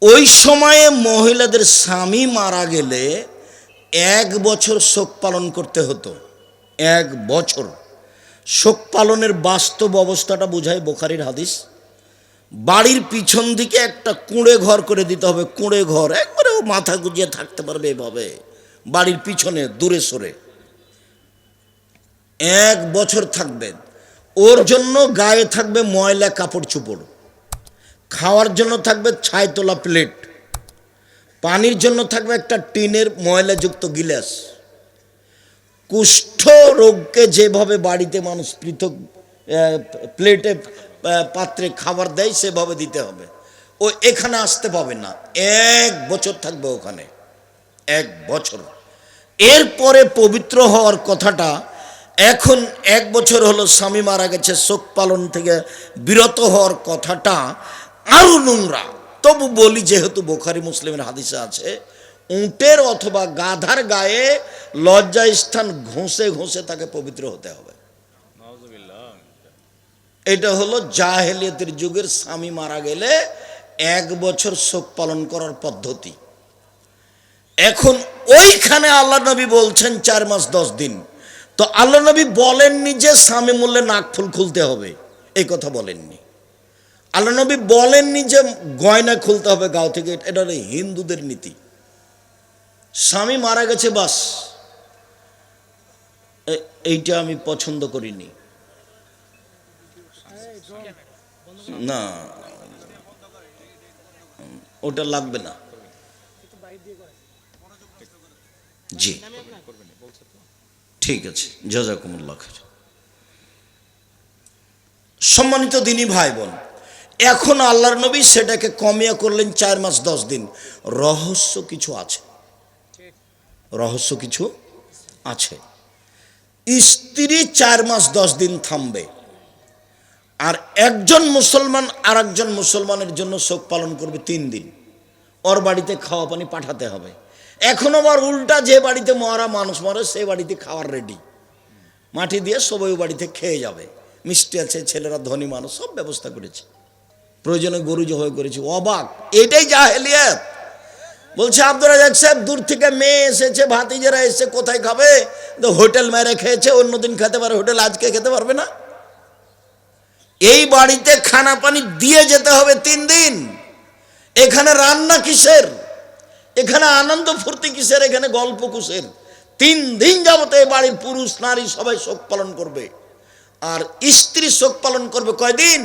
ওই সময়ে মহিলাদের স্বামী মারা গেলে 1 বছর শোক পালন করতে হতো। 1 বছর শোক পালনের বাস্তব অবস্থাটা বোঝায় বুখারীর হাদিস। বাড়ির পিছন দিকে একটা কুঁড়ে ঘর করে দিতে হবে। কুঁড়ে ঘর একবারে ও মাথা গুজিয়ে থাকতে পারবে এভাবে, বাড়ির পিছনে দূরে সরে 1 বছর থাকবে। ওর জন্য গায়ে থাকবে ময়লা কাপড় চোপড়, খাওয়ার জন্য থাকবে ছাই তোলা প্লেট, পানির জন্য থাকবে একটা টিনের ময়লাযুক্ত গিলাস। কুষ্ঠ রোগকে যেভাবে বাড়িতে মানুষ পৃথক প্লেটে পাত্রে খাবার দেয় সেভাবে দিতে হবে। ও এখানে আসতে পাবে না, 1 বছর থাকবে ওখানে, 1 বছর। এরপরে পবিত্র হওয়ার কথাটা, এখন 1 বছর হলো স্বামী মারা গেছে, শোক পালন থেকে বিরত হওয়ার কথাটা আরও নোংরা। তবু বলি, যেহেতু বুখারী মুসলিমের হাদিসে আছে, উটের অথবা গাধার গায়ে লজ্জা স্থান ঘষে ঘষে তাকে পবিত্র হতে হবে। এটা হলো জাহেলিয়াতের যুগের স্বামী মারা গেলে 1 বছর শোক পালন করার পদ্ধতি। এখন ওইখানে আল্লাহ নবী বলছেন 4 মাস 10 দিন। তো আল্লাহ নবী বলেননি যে স্বামী মরলে নাক ফুল খুলতে হবে, এই কথা বলেননি। আল্লাহ নবী বলেননি যে গয়না খুলতে হবে গাও থেকে, এটা হলো হিন্দুদের নীতি। স্বামী মারা গেছে বাস, এইটা আমি পছন্দ করিনি। না, ওটা লাগবে না। জি ঠিক আছে, জাযাকুমুল্লাহ খাইর। সম্মানিত দিনী ভাই বোন, এখন আল্লাহর নবী সেটাকে কমিয়ে করলেন 4 মাস 10 দিন। রহস্য কিছু আছে, রহস্য কিছু আছে। স্ত্রী 4 মাস 10 দিন থামবে, আর একজন মুসলমান আর একজন মুসলমানের জন্য শোক পালন করবে 3 দিন। ওর বাড়িতে খাওয়া পানি পাঠাতে হবে। এখন আবার উল্টা, যে বাড়িতে মরা মানুষ মরে সেই বাড়িতে খাওয়ার রেডি, মাটি দিয়ে সবাই বাড়িতে খেয়ে যাবে। মিষ্টি আছে, ছেলেরা ধনী মানুষ, সব ব্যবস্থা করেছে, প্রয়োজনে গরু জবাই করেছে। অবাক, এটাই জাহেলিয়াত। বলছে আব্দুর রাজ্জাক সাহেব, দূর থেকে মেয়ে এসেছে, ভাতিজারা এসেছে, কোথায় খাবে? তো হোটেল মেরে খেয়েছে, অন্যদিন খেতে পারে হোটেল, আজকে খেতে পারবে না। এই বাড়িতে খানা পানি দিয়ে যেতে হবে 3 দিন। এখানে রান্না কিসের, এখানে আনন্দ ফুর্তি কিসের, এখানে গল্প কিসের? 3 দিন যাবত এই বাড়ির পুরুষ নারী সবাই শোক পালন করবে। আর স্ত্রী শোক পালন করবে কয়দিন?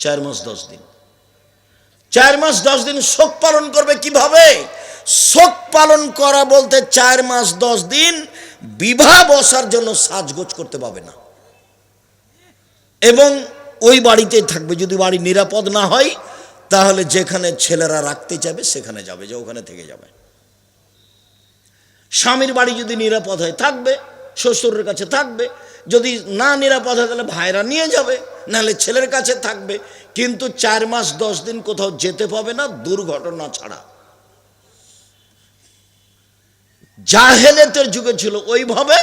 4 মাস 10 দিন। 4 মাস 10 দিন শোক পালন করবে কিভাবে? শোক পালন করা বলতে 4 মাস 10 দিন বিবাহ বসার জন্য সাজগোজ করতে পাবে না, এবং ওই বাড়িতেই থাকবে। যদি বাড়ি নিরাপদ না হয় তাহলে যেখানে ছেলেরা রাখতে যাবে সেখানে যাবে, যে ওখানে থেকে যাবে। স্বামীর বাড়ি যদি নিরাপদ হয় থাকবে, শ্বশুরের কাছে থাকবে। যদি না নিরাপদ হয় তাহলে ভাইরা নিয়ে যাবে, নাহলে ছেলের কাছে থাকবে। কিন্তু 4 মাস 10 দিন কোথাও যেতে পাবে না, দুর্ঘটনা ছাড়া। জাহেলিয়াতের যুগে ছিল ওইভাবে,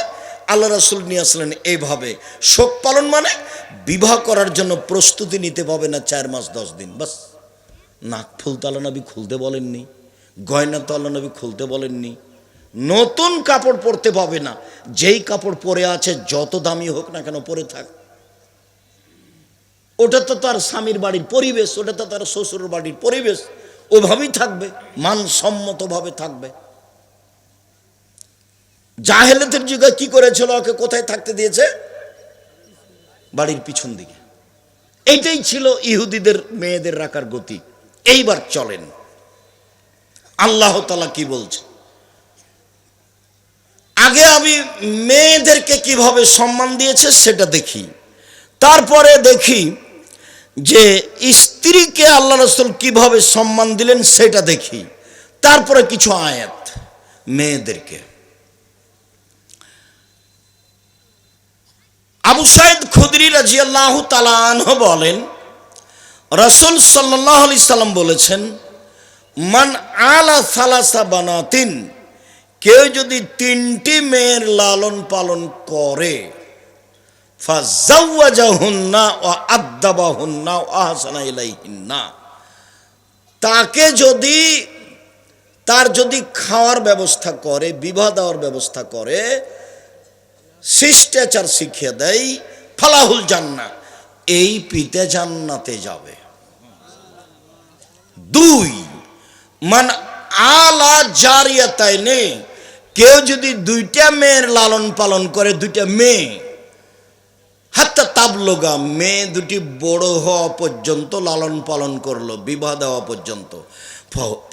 আল্লাহ রাসূল নিয়ে আসলেন এইভাবে। শোক পালন মানে বিবাহ করার জন্য প্রস্তুতি নিতে পাবে না 4 মাস 10 দিন। বাস। নাক ফুল তো আল্লাহ নবী খুলতে বলেননি, গয়না তো আল্লাহ নবী খুলতে বলেননি, নতুন কাপড় পরতে পাবে না। যেই কাপড় পরে আছে যত দামি হোক না কেন পরে থাক, ওটা তো তার স্বামীর বাড়ির পরিবেশ, ওটা তো তার শ্বশুরের বাড়ির পরিবেশ, ওভাবেই থাকবে, মানসম্মতভাবে থাকবে। জাহেলিয়াতের যুগে কি করেছিল? ওকে কোথায় থাকতে দিয়েছে? বাড়ির পিছন দিকে। এইটাই ছিল ইহুদিদের মেয়েদের রাখার গতি। এইবার চলেন আল্লাহ তাআলা কি বলছে। আগে আমি মেয়েদেরকে কিভাবে সম্মান দিয়েছে সেটা দেখি, তারপরে দেখি যে স্ত্রীকে আল্লাহ রাসূল কিভাবে সম্মান দিলেন সেটা দেখি, তারপরে কিছু আয়াত মেয়েদেরকে। আবু সাঈদ খুদরি রাদিয়াল্লাহু তাআলা আনহু বলেন, রাসূল সাল্লাল্লাহু আলাইহি সাল্লাম বলেছেন, মান আলা সালাসা বানাতিন, কেউ যদি 3টি মেয়ের লালন পালন করে, ফাযাওয়াজাহুন্না ওয়া আদ্দাবাহুন্না ওয়া আহসানা ইলাইহিন্না, তাকে যদি তার যদি খাওয়ার ব্যবস্থা করে, বিবাহ দেওয়ার ব্যবস্থা করে, শিষ্টাচার শিখিয়ে দেয়, ফালাহুল জান্নাহ, এই পিতা জান্নাতে যাবে। দুই, মান আলা জারিয়াতাইনে, কেউ যদি দুইটা মেয়ের লালন পালন করে, দুইটা মেয়ে, হাত্তা তাবলুগা, মেয়ে দুটি বড় হওয়া পর্যন্ত লালন পালন করলো, বিবাহ দেওয়া পর্যন্ত,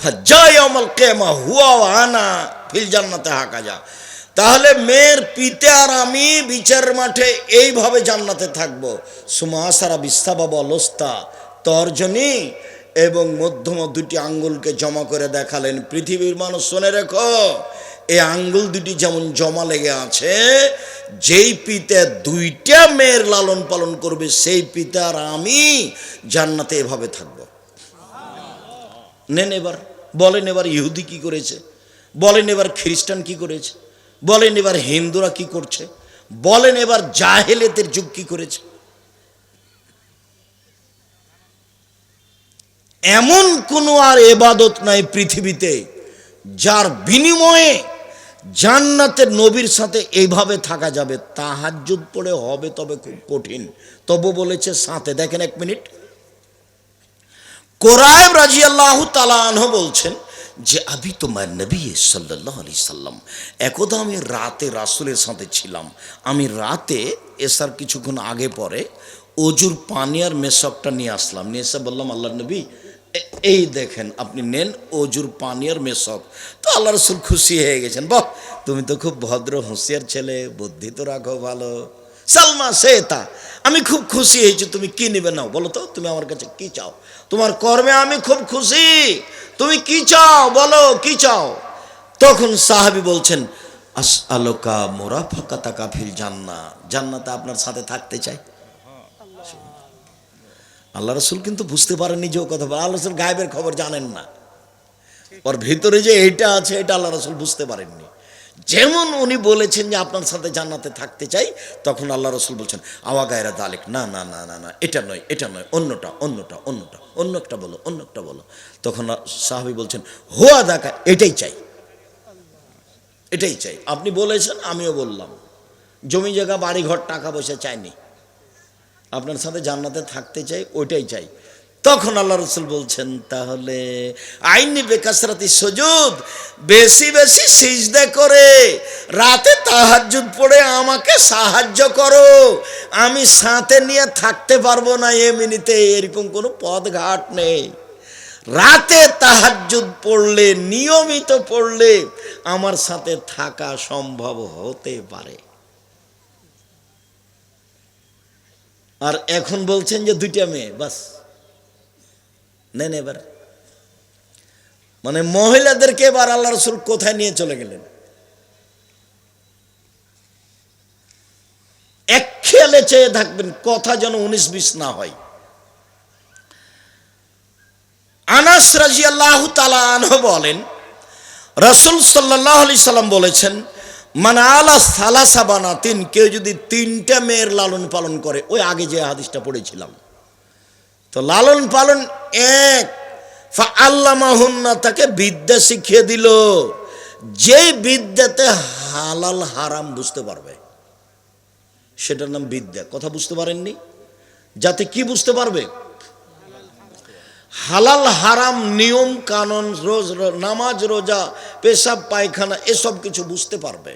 ফাজ্জায়াউমাল কিয়ামা হুয়া ওয়া আনা ফিল জান্নাতে হাকাজা, তাহলে মেয়ের পিতা আর আমি বিচারের মাঠে এইভাবে জান্নাতে থাকবো। সুমা আসারা বিস্তাবা বলস্তা, তর্জনী এবং মধ্যম দুটি আঙ্গুলকে জমা করে দেখালেন। পৃথিবীর মানুষ শুনে রেখো, এই আঙ্গুল দুটি যেমন জমা লেগে আছে, যেই পিতা দুইটা মেয়ের লালন পালন করবে, সেই পিতা আর আমি জান্নাতে এভাবে থাকবো। নেন এবার বলেন, এবার ইহুদি কি করেছে, বলেন এবার খ্রিস্টান কি করেছে, বলেন এবার হিন্দুরা কি করছে, বলেন এবার জাহেলিয়াতের যুগ কি করেছে। এমন কোনো আর ইবাদত নাই পৃথিবীতে যার বিনিময়ে জান্নাতের নবীর সাথে এইভাবে থাকা যাবে। তাহাজ্জুদ পড়ে হবে, তবে খুব কঠিন, তবু বলেছে সাথে। দেখেন এক মিনিট, কোরাইব রাদিয়াল্লাহু তাআলা আনহু বলছেন যে আমি তোমার নবী সাল্লাল্লাহু আলাইহি সাল্লাম, একদা আমি রাতে রাসূলের সাথে ছিলাম। আমি রাতে এসার কিছুক্ষণ আগে পরে অজুর পানি আর মেশকটা নিয়ে আসলাম, নিয়ে এসে বললাম আল্লাহর নবী এই দেখেন আপনি নেন অজুর পানি আর মেশক। তো আল্লাহ রাসূল খুশি হয়ে গেছেন, বাহ তুমি তো খুব ভদ্র হুঁশিয়ার ছেলে, বুদ্ধি তো রাখো ভালো, সালমা সেতা, আমি খুব খুশি হয়েছি, তুমি কি নেবে নাও বলো তো, তুমি আমার কাছে কি চাও, তোমার কর্মে আমি খুব খুশি, তুমি কি চাও বলো, কি চাও। তখন সাহাবী বলছেন আসআলুকা মুরাফাকাতাকা ফিল জান্নাহ, জান্নাতে আপনার সাথে থাকতে চাই। আল্লাহ রাসূল কিন্তু বুঝতে পারেননি যে ও কথা বলে, আল্লাহ রাসূল গায়েবের খবর জানেন না, ওর ভিতরে যে এইটা আছে এটা আল্লাহ রাসূল বুঝতে পারেননি। যেমন উনি বলেছেন যে আপনার সাথে জান্নাতে থাকতে চাই, তখন আল্লাহ রাসূল বলছেন আওয়া গায়রা দালিক, না না না না না, এটা নয়, এটা নয়, অন্যটা অন্যটা অন্যটা, অন্য একটা বলো, অন্য একটা বলো। তখন সাহাবী বলছেন হুয়া দাকা, এটাই চাই, এটাই চাই, আপনি বলেছেন আমিও বললাম, জমি জায়গা বাড়ি ঘর টাকা পয়সা চাইনি, আপনার সাথে জান্নাতে থাকতে চাই, ওইটাই চাই। তখন আল্লাহ রাসূল বলছেন তাহলে আইনি বেকাসরাতি সুজুদ, বেশি বেশি সিজদা করে রাতে তাহাজ্জুদ পড়ে আমাকে সাহায্য করো, আমি সাথে নিয়ে থাকতে পারবো না এমনিতে, এরকম কোনো পথ ঘাট নেই। রাতে তাহাজ্জুদ পড়লে, নিয়মিত পড়লে আমার সাথে থাকা সম্ভব হতে পারে। আর এখন বলছেন যে দুইটা মেয়ে বাস নেন। এবার মানে মহিলাদেরকে এবার আল্লাহ রাসূল কোথায় নিয়ে চলে গেলেন, এক খেয়ালে চেয়ে থাকবেন, কথা যেন 19-20 না হয়। আনাস রাদিয়াল্লাহু তাআলা আনহু বলেন রাসূল সাল্লাল্লাহু আলাইহি সাল্লাম বলেছেন মান আলা সালাসা বানাতিন, কেউ যদি 3টা মেয়ের লালন পালন করে, ওই আগে যে হাদিসটা পড়েছিলাম, তো লালন পালন এক, ফা আল্লামাহুন্না, তাকে বিদ্যা শিখিয়ে দিল, যেই বিদ্যাতে হালাল হারাম বুঝতে পারবে সেটার নাম বিদ্যা। কথা বুঝতে পারেননি? যাতে কি বুঝতে পারবে? হালাল হারাম, নিয়ম কানুন, রোজ নামাজ রোজা পেশাব পায়খানা এসব কিছু বুঝতে পারবে।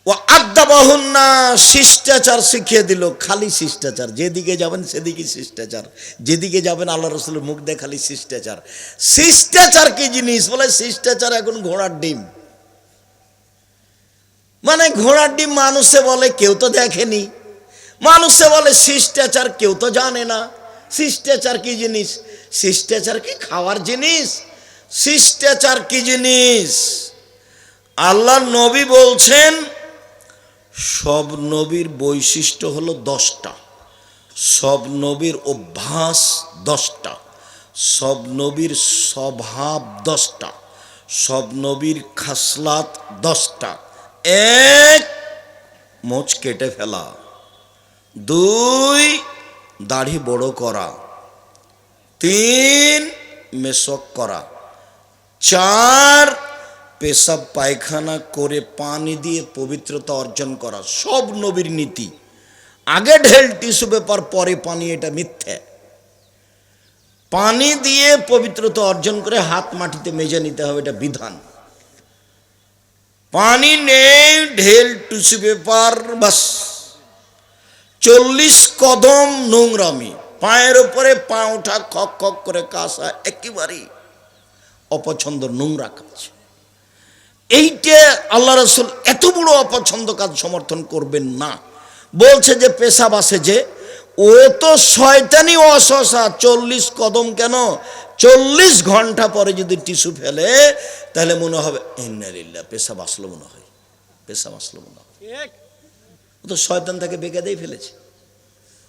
ও আদাবাহুন্না, শিষ্টাচার শিখিয়ে দিল, খালি শিষ্টাচার, যেদিকে যাবেন সেদিকে শিষ্টাচার, যেদিকে যাবেন আল্লাহ রাসূলের মুখ দিয়ে খালি শিষ্টাচার। শিষ্টাচার কি জিনিস? বলে শিষ্টাচার এখন ঘোড়ার ডিম, মানে ঘোড়ার ডিম মানুষে বলে কেউ তো দেখেনি, মানুষে বলে শিষ্টাচার কেউ তো জানে না। শিষ্টাচার কি জিনিস? শিষ্টাচার কি খাওয়ার জিনিস? শিষ্টাচার কি জিনিস? আল্লাহর নবী বলছেন সব নবীর বৈশিষ্ট্য হলো 10টা, সব নবীর অভ্যাস 10টা, সব নবীর স্বভাব 10টা, সব নবীর খাসলাত 10টা। 1, মোচ কেটে ফেলা, 2, দাড়ি বড় করা, 3, মেসক করা, 4 পেশাব পায়খানা করে পানি দিয়ে পবিত্রতা অর্জন করা। সব নবীর নীতি। আগে ঢেল টিস্যু পেপার, পরে পানি, এটা মিথ্যে। পানি দিয়ে পবিত্রতা অর্জন করে হাত মাটিতে মেজে নিতে হবে, এটা বিধান। পানি নেই, ঢেল টিস্যু পেপার, বাস 40 কদম নোংরামি, পায়ের উপরে পা ওঠা, খক খক করে কাশা, একেবারেই অপছন্দ, নোংরা কাজ। এইটা আল্লাহ রাসূল এত বড় অপছন্দ কাজ সমর্থন করবেন না। বলছে যে পেশাব আসে, যে ও তো শয়তানি অসহসা। 40 কদম কেন, 40 ঘন্টা পরে যদি টিস্যু ফেলে তাহলে মনে হবে ইন্নালিল্লাহ, পেশাব আসলো মনে হয়, পেশাব আসলো মনে হয়। ও তো শয়তান তাকে বেকায়দায় ফেলেছে।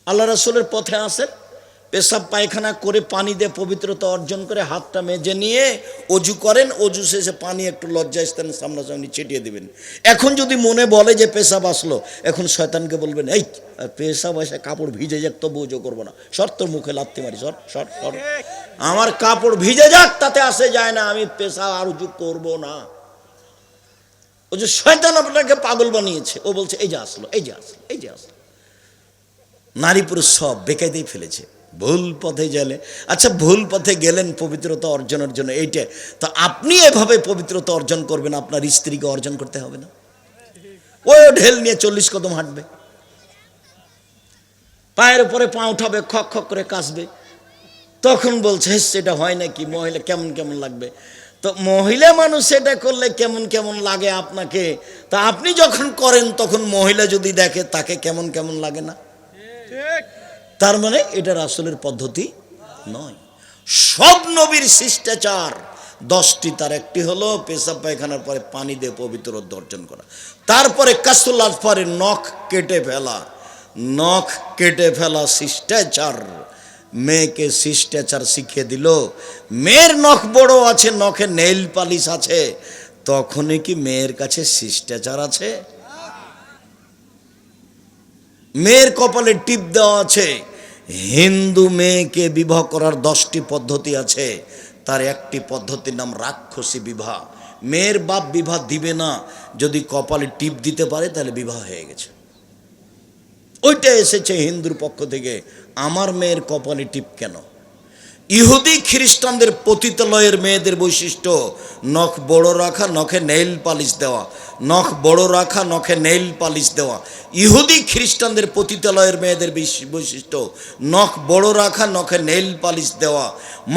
আল্লাহ রাসূলের পথে আসেন, পেশাব পায়খানা করে পানি দিয়ে পবিত্রতা অর্জন করে হাতটা মেজে নিয়ে অজু করেন, অজু শেষে পানি একটু লজ্জাস্থানে সামনাসামনি ছিটিয়ে দিবেন। এখন যদি মনে বলে যে পেশাব আসলো, এখন শয়তানকে বলবেন, এই পেশাব এসে কাপড় ভিজে যাক তবু অজু করবো না, সর, তোর মুখে লাথি মারি, সর সর সর, আমার কাপড় ভিজে যাক তাতে আসে যায় না, আমি পেশাব আর অজু করবো না। ও যে শয়তান আপনাকে পাগল বানিয়েছে। ও বলছে এই যে আসলো, এই যে আসলো, এই যে আসলো। নারী পুরুষ সব বেকায়দায় ফেলেছে, ভুল পথে গেলে। আচ্ছা, ভুল পথে গেলেন পবিত্রতা অর্জনের জন্য, এইটা তো আপনি এভাবে পবিত্রতা অর্জন করবেন, আপনার স্ত্রীকে অর্জন করতে হবে না? ওই ঢেল নিয়ে 40 কদম হাঁটবে, পায়ের উপরে পা উঠাবে, খক খক করে কাশবে, তখন বলছে সেটা হয় নাকি, মহিলা কেমন কেমন লাগবে। তো মহিলা মানুষ সেটা করলে কেমন কেমন লাগে আপনাকে, তা আপনি যখন করেন তখন মহিলা যদি দেখে তাকে কেমন কেমন লাগে না? তার মানে এটা রাসূলের পদ্ধতি নয়। সব নবীর শিষ্টাচার 10টি, তার একটি হলো পেশাব পায়খানার পরে পানি দিয়ে পবিত্রতা অর্জন করা। তারপরে কাসুল আজফারে, নখ কেটে ফেলা, নখ কেটে ফেলা শিষ্টাচার। মেয়েকে শিষ্টাচার শিখিয়ে দিল। মেয়ের নখ বড় আছে, নখে নেইল পালিশ আছে, তখনই কি মেয়ের কাছে শিষ্টাচার আছে? মেয়ের কপালে টিপ দেওয়া আছে। হিন্দু মেয়েকে বিবাহ করার 10টি পদ্ধতি আছে, তার একটি পদ্ধতির নাম রাক্ষসী বিবাহ। মেয়ের বাপ বিবাহ দিবে না, যদি কপালে টিপ দিতে পারে তাহলে বিবাহ হয়ে গেছে। ওইটা এসেছে হিন্দুর পক্ষ থেকে। আমার মেয়ের কপালে টিপ কেন? ইহুদি খ্রিস্টানদের পতিতালয়ের মেয়েদের বৈশিষ্ট্য নখ বড় রাখা, নখে নেইল পালিশ দেওয়া, নখ বড় রাখা, নখে নেইল পালিশ দেওয়া। ইহুদি খ্রিস্টানদের পতিতালয়ের মেয়েদের বৈশিষ্ট্য নখ বড় রাখা, নখে নেইল পালিশ দেওয়া।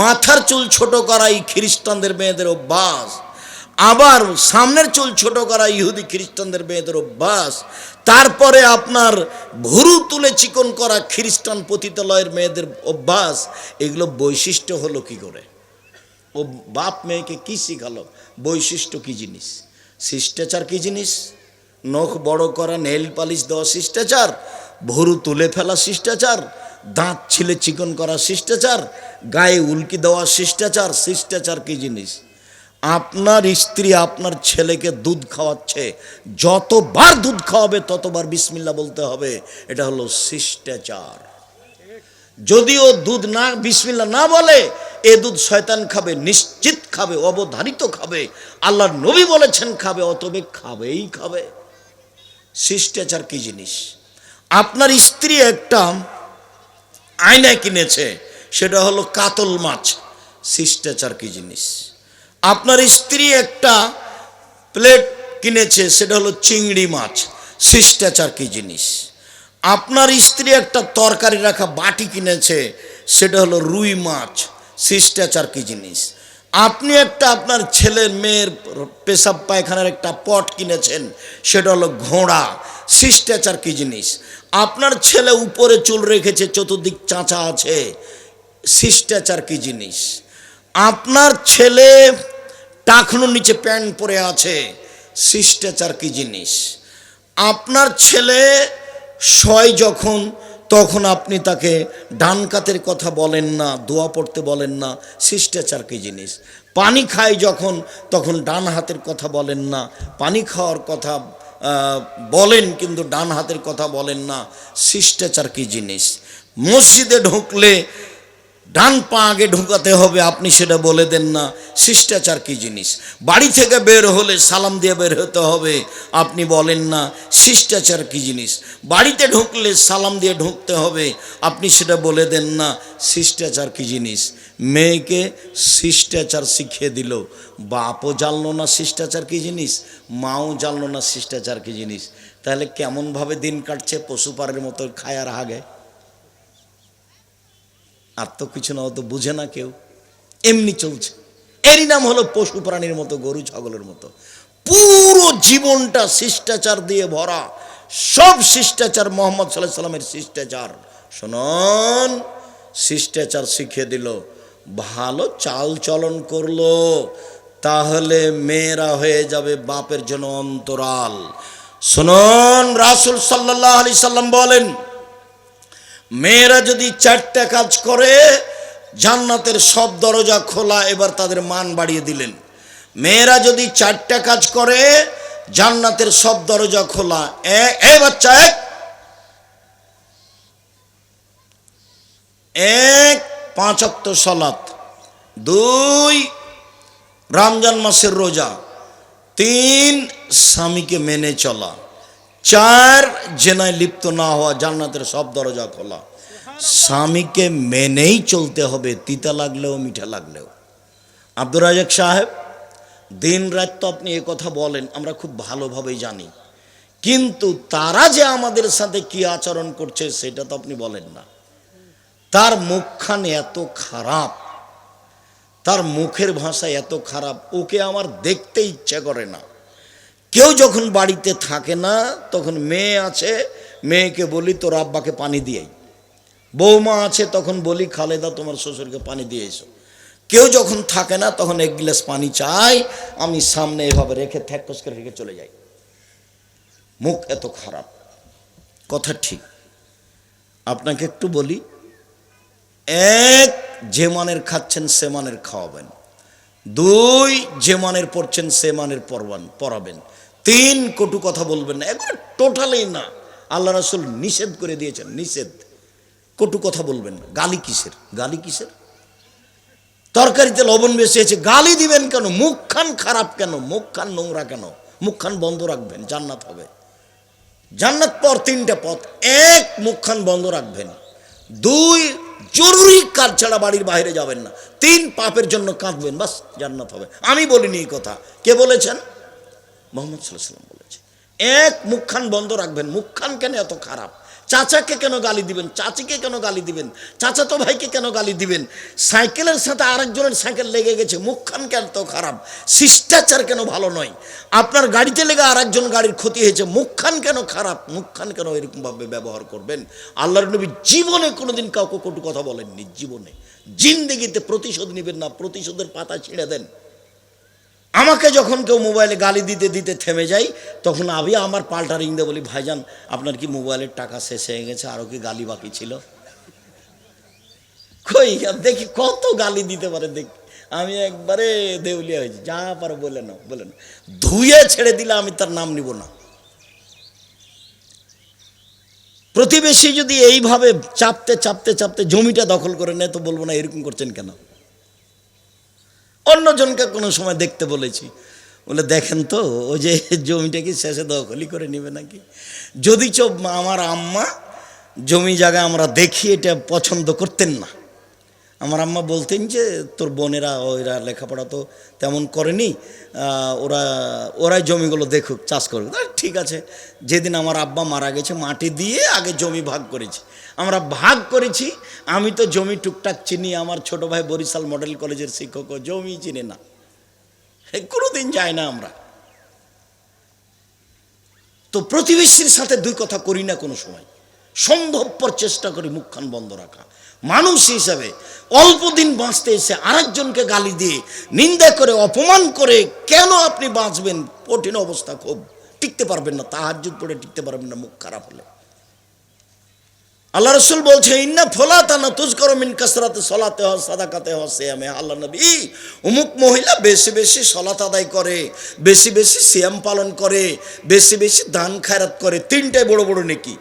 মাথার চুল ছোট করা এই খ্রিস্টানদের মেয়েদের অভ্যাস। আবার সামনের চুল ছোট করা ইহুদি খ্রিস্টানদের মেয়েদের অভ্যাস। তারপরে আপনার ভুরু তুলে চিকন করা খ্রিস্টান পতিতালয়ের মেয়েদের অভ্যাস। এগুলো বৈশিষ্ট্য হলো কি করে? ও বাপ মেয়েকে কি শিখালো? বৈশিষ্ট্য কি জিনিস, শিষ্টাচার কি জিনিস? নখ বড় করা, নেইল পালিশ দেওয়া শিষ্টাচার, ভুরু তুলে ফেলা শিষ্টাচার, দাঁত ছিলে চিকন করা শিষ্টাচার, গায়ে উল্কি দেওয়া শিষ্টাচার। শিষ্টাচার কি জিনিস? আপনার স্ত্রী আপনার ছেলেকে দুধ খাওয়াচ্ছে, যতবার দুধ খাওয়াবে ততবার বিসমিল্লাহ বলতে হবে, এটা হলো শিষ্টাচার। যদিও দুধ না বিসমিল্লাহ না বলে, এ দুধ শয়তান খাবে, নিশ্চিত খাবে, অবধারিত খাবে, আল্লাহর নবী বলেছেন খাবে, অতএব খাবেই খাবে। শিষ্টাচার কি জিনিস? আপনার স্ত্রী একটা আয়না কিনেছে, সেটা হলো কাতল মাছ। শিষ্টাচার কি জিনিস? আপনার স্ত্রী একটা প্লেট কিনেছে, সেটা হলো চিংড়ি মাছ। শিষ্টাচার কি জিনিস? আপনার স্ত্রী একটা তরকারি রাখা বাটি কিনেছে, সেটা হলো রুই মাছ। শিষ্টাচার কি জিনিস? আপনি একটা আপনার ছেলের মেয়ের পেশাব পায়খানার একটা পট কিনেছেন, সেটা হলো ঘোড়া। শিষ্টাচার কি জিনিস? আপনার ছেলে উপরে চুল রেখেছে, চতুর্দিক চাঁচা আছে। শিষ্টাচার কি জিনিস? আপনার ছেলে টাকনুর নিচে প্যান্ট পরে আছে। শিষ্টাচার কি জিনিস? আপনার ছেলে শয় যখন, তখন আপনি তাকে ডান কাতের কথা বলেন না, দোয়া পড়তে বলেন না। শিষ্টাচার কি জিনিস? পানি খায় যখন, তখন ডান হাতের কথা বলেন না, পানি খাওয়ার কথা বলেন কিন্তু ডান হাতের কথা বলেন না। শিষ্টাচার কি জিনিস? মসজিদে ঢুকলে ডান পা আগে ঢুকাতে হবে, আপনি সেটা বলে দেন না। শিষ্টাচার কি জিনিস? বাড়ি থেকে বের হলে সালাম দিয়ে বের হতে হবে, আপনি বলেন না। শিষ্টাচার কি জিনিস? বাড়িতে ঢুকলে সালাম দিয়ে ঢুকতে হবে, আপনি সেটা বলে দেন না। শিষ্টাচার কি জিনিস? মেয়েকে শিষ্টাচার শিখিয়ে দিল, বাপও জানলো না শিষ্টাচার কি জিনিস, মাও জানলো না শিষ্টাচার কি জিনিস। তাহলে কেমনভাবে দিন কাটছে? পশুপারের মতো খায় আর হাগে। আর তো কিছু না, তো বুঝে না কেউ, এমনি চলছে। এরই নাম হলো পশু প্রাণীর মতো, গরু ছাগলের মতো। পুরো জীবনটা শিষ্টাচার দিয়ে ভরা, সব শিষ্টাচার মোহাম্মদ সাল্লাল্লাহু আলাইহি সাল্লামের শিষ্টাচার। শুনুন, শিষ্টাচার শিখিয়ে দিল, ভালো চাল চলন করলো, তাহলে মেয়েরা হয়ে যাবে বাপের জন্য অন্তরাল। শুনুন, রাসূল সাল্লাল্লাহু আলাইহি সাল্লাম বলেন, মেয়েরা যদি 4টা কাজ করে জান্নাতের সব দরজা খোলা। এবার তাদের মান বাড়িয়ে দিলেন, মেয়েরা যদি 4টা কাজ করে জান্নাতের সব দরজা খোলা। এই বাচ্চা, এক 5 ওয়াক্ত সালাত, 2 রমজান মাসের রোজা, 3 স্বামীকে মেনে চলা, 4 জেনায় লিপ্ত না হওয়া। জান্নাতের সব দরজা খোলা। স্বামীকে মেনেই চলতে হবে, তিতা লাগলেও মিঠা লাগলেও। আব্দুর রাজাক সাহেব, দিন রাত তো আপনি এ কথা বলেন, আমরা খুব ভালোভাবেই জানি, কিন্তু তারা যে আমাদের সাথে কি আচরণ করছে সেটা তো আপনি বলেন না। তার মুখখান এত খারাপ, তার মুখের ভাষা এত খারাপ, ওকে আমার দেখতে ইচ্ছা করে না। কেউ যখন বাড়িতে থাকে না, তখন মেয়ে আছে, মেয়েকে বলি তোর আব্বাকে পানি দিয়ে। বৌমা আছে, তখন বলি খালেদা তোমার শ্বশুরকে পানি দিয়ে এসো। কেউ যখন থাকে না, তখন 1 গ্লাস পানি চাই, আমি সামনে এভাবে রেখে থ্যাকস করে রেখে চলে যাই। মুখ এত খারাপ, কথা ঠিক। আপনাকে একটু বলি, 1 যে মানের খাচ্ছেন সে মানের খাওয়াবেন, 2 যে মানের পড়ছেন সে মানের পড়াবেন, 3 কটু কথা বলবেন না, একবার টোটালি না। আল্লাহ রাসূল নিষেধ করে দিয়েছেন, নিষেধ, কটু কথা বলবেন না। গালি কিসের? গালি কিসের? তরকারিতে লবণ বেশি আছে, গালি দিবেন কেন? মুখখান খারাপ কেন? মুখখান নোংরা কেন? মুখখান বন্ধ রাখবেন, জান্নাত হবে। জান্নাত পর 3টা পথ, 1 মুখখান বন্ধ রাখবেন, 2 জরুরি কাজ ছাড়া বাড়ির বাইরে যাবেন না, 3 পাপের জন্য কাঁদবেন, বাস জান্নাত হবে। আমি বলিনি এই কথা, কে বলেছেন? মুহাম্মদ সাল্লাল্লাহু আলাইহি ওয়াসাল্লাম বলেছে। 1 মুখখান বন্ধ রাখবেন। মুখখান কেন এত খারাপ? চাচাকে কেন গালি দিবেন? চাচিকে কেন গালি দিবেন? চাচাতো ভাইকে কেন গালি দিবেন? সাইকেলের সাথে আরেকজনের সাইকেল লেগে গেছে, মুখখান কেন তো খারাপ? শিষ্টাচার কেন ভালো নয়? আপনার গাড়িতে লেগে আরেকজন গাড়ির ক্ষতি হয়েছে, মুখখান কেন খারাপ? মুখখান কেন এরকমভাবে ব্যবহার করবেন? আল্লাহর নবী জীবনে কোনোদিন কাউকে কটু কথা বলেননি, জীবনে। জিন্দেগিতে প্রতিশোধ নেবেন না, প্রতিশোধের পাতা ছিঁড়ে দেন। আমাকে যখন কেউ মোবাইলে গালি দিতে দিতে থেমে যাই, তখন আমি আমার পাল্টা রিং দিয়ে বলি, ভাইজান আপনার কি মোবাইলের টাকা শেষ হয়ে গেছে, আরও কি গালি বাকি ছিল? কই দেখি কত গালি দিতে পারে, দেখি। আমি একবারে দেউলিয়া হয়েছি, যা পারো বলে নাও, বলে না, ধুয়ে ছেড়ে দিলে আমি তার নাম নিব না। প্রতিবেশী যদি এইভাবে চাপতে চাপতে চাপতে জমিটা দখল করে নেয়, তো বলবো না এরকম করছেন কেন। অন্যজনকে কোনো সময় দেখতে বলেছি, বলে দেখেন তো ওই যে জমিটা কি শেষে দখলই করে নেবে নাকি। যদি আমার আম্মা জমি জায়গা আমরা দেখি এটা পছন্দ করতেন না। আমার আম্মা বলতেন যে তোর বোনেরা ওরা লেখাপড়া তো তেমন করেনি, ওরাই জমিগুলো দেখুক, চাষ করুক। ঠিক আছে, যেদিন আমার আব্বা মারা গেছে মাটি দিয়ে আগে জমি ভাগ করেছি, আমরা ভাগ করেছি। আমি তো জমি টুকটাক চিনি, আমার ছোট ভাই বরিশাল মডেল কলেজের শিক্ষকও জমি চিনে না, কোনোদিন যায় না আমরা। তো প্রতিবেশীর সাথে 2 কথা করি না কোনো সময়, সম্ভবপর চেষ্টা করি মুখখান বন্ধ রাখা। মানুষ হিসাবে অল্প দিন বাঁচতে এসে আরেকজনকে গালি দিয়ে নিন্দা করে অপমান করে কেন আপনি বাঁচবেন? কঠিন অবস্থা, খুব টিকতে পারবেন না, তাহাজ্জুদ পড়ে টিকতে পারবেন না মুখ খারাপ হলে। আল্লাহ রাসূল বলছে, ইন্না ফলাতানা তুযকারু মিন কাসরাতি সালাতে ওয়া সাদাকাতে ওয়া সিয়ামে। আল্লাহ নবী, অমুক মহিলা বেশি বেশি সালাত আদায় করে, বেশি বেশি সিয়াম পালন করে, বেশি বেশি দান খায়রাত করে, 3টাই বড় বড় নেকি।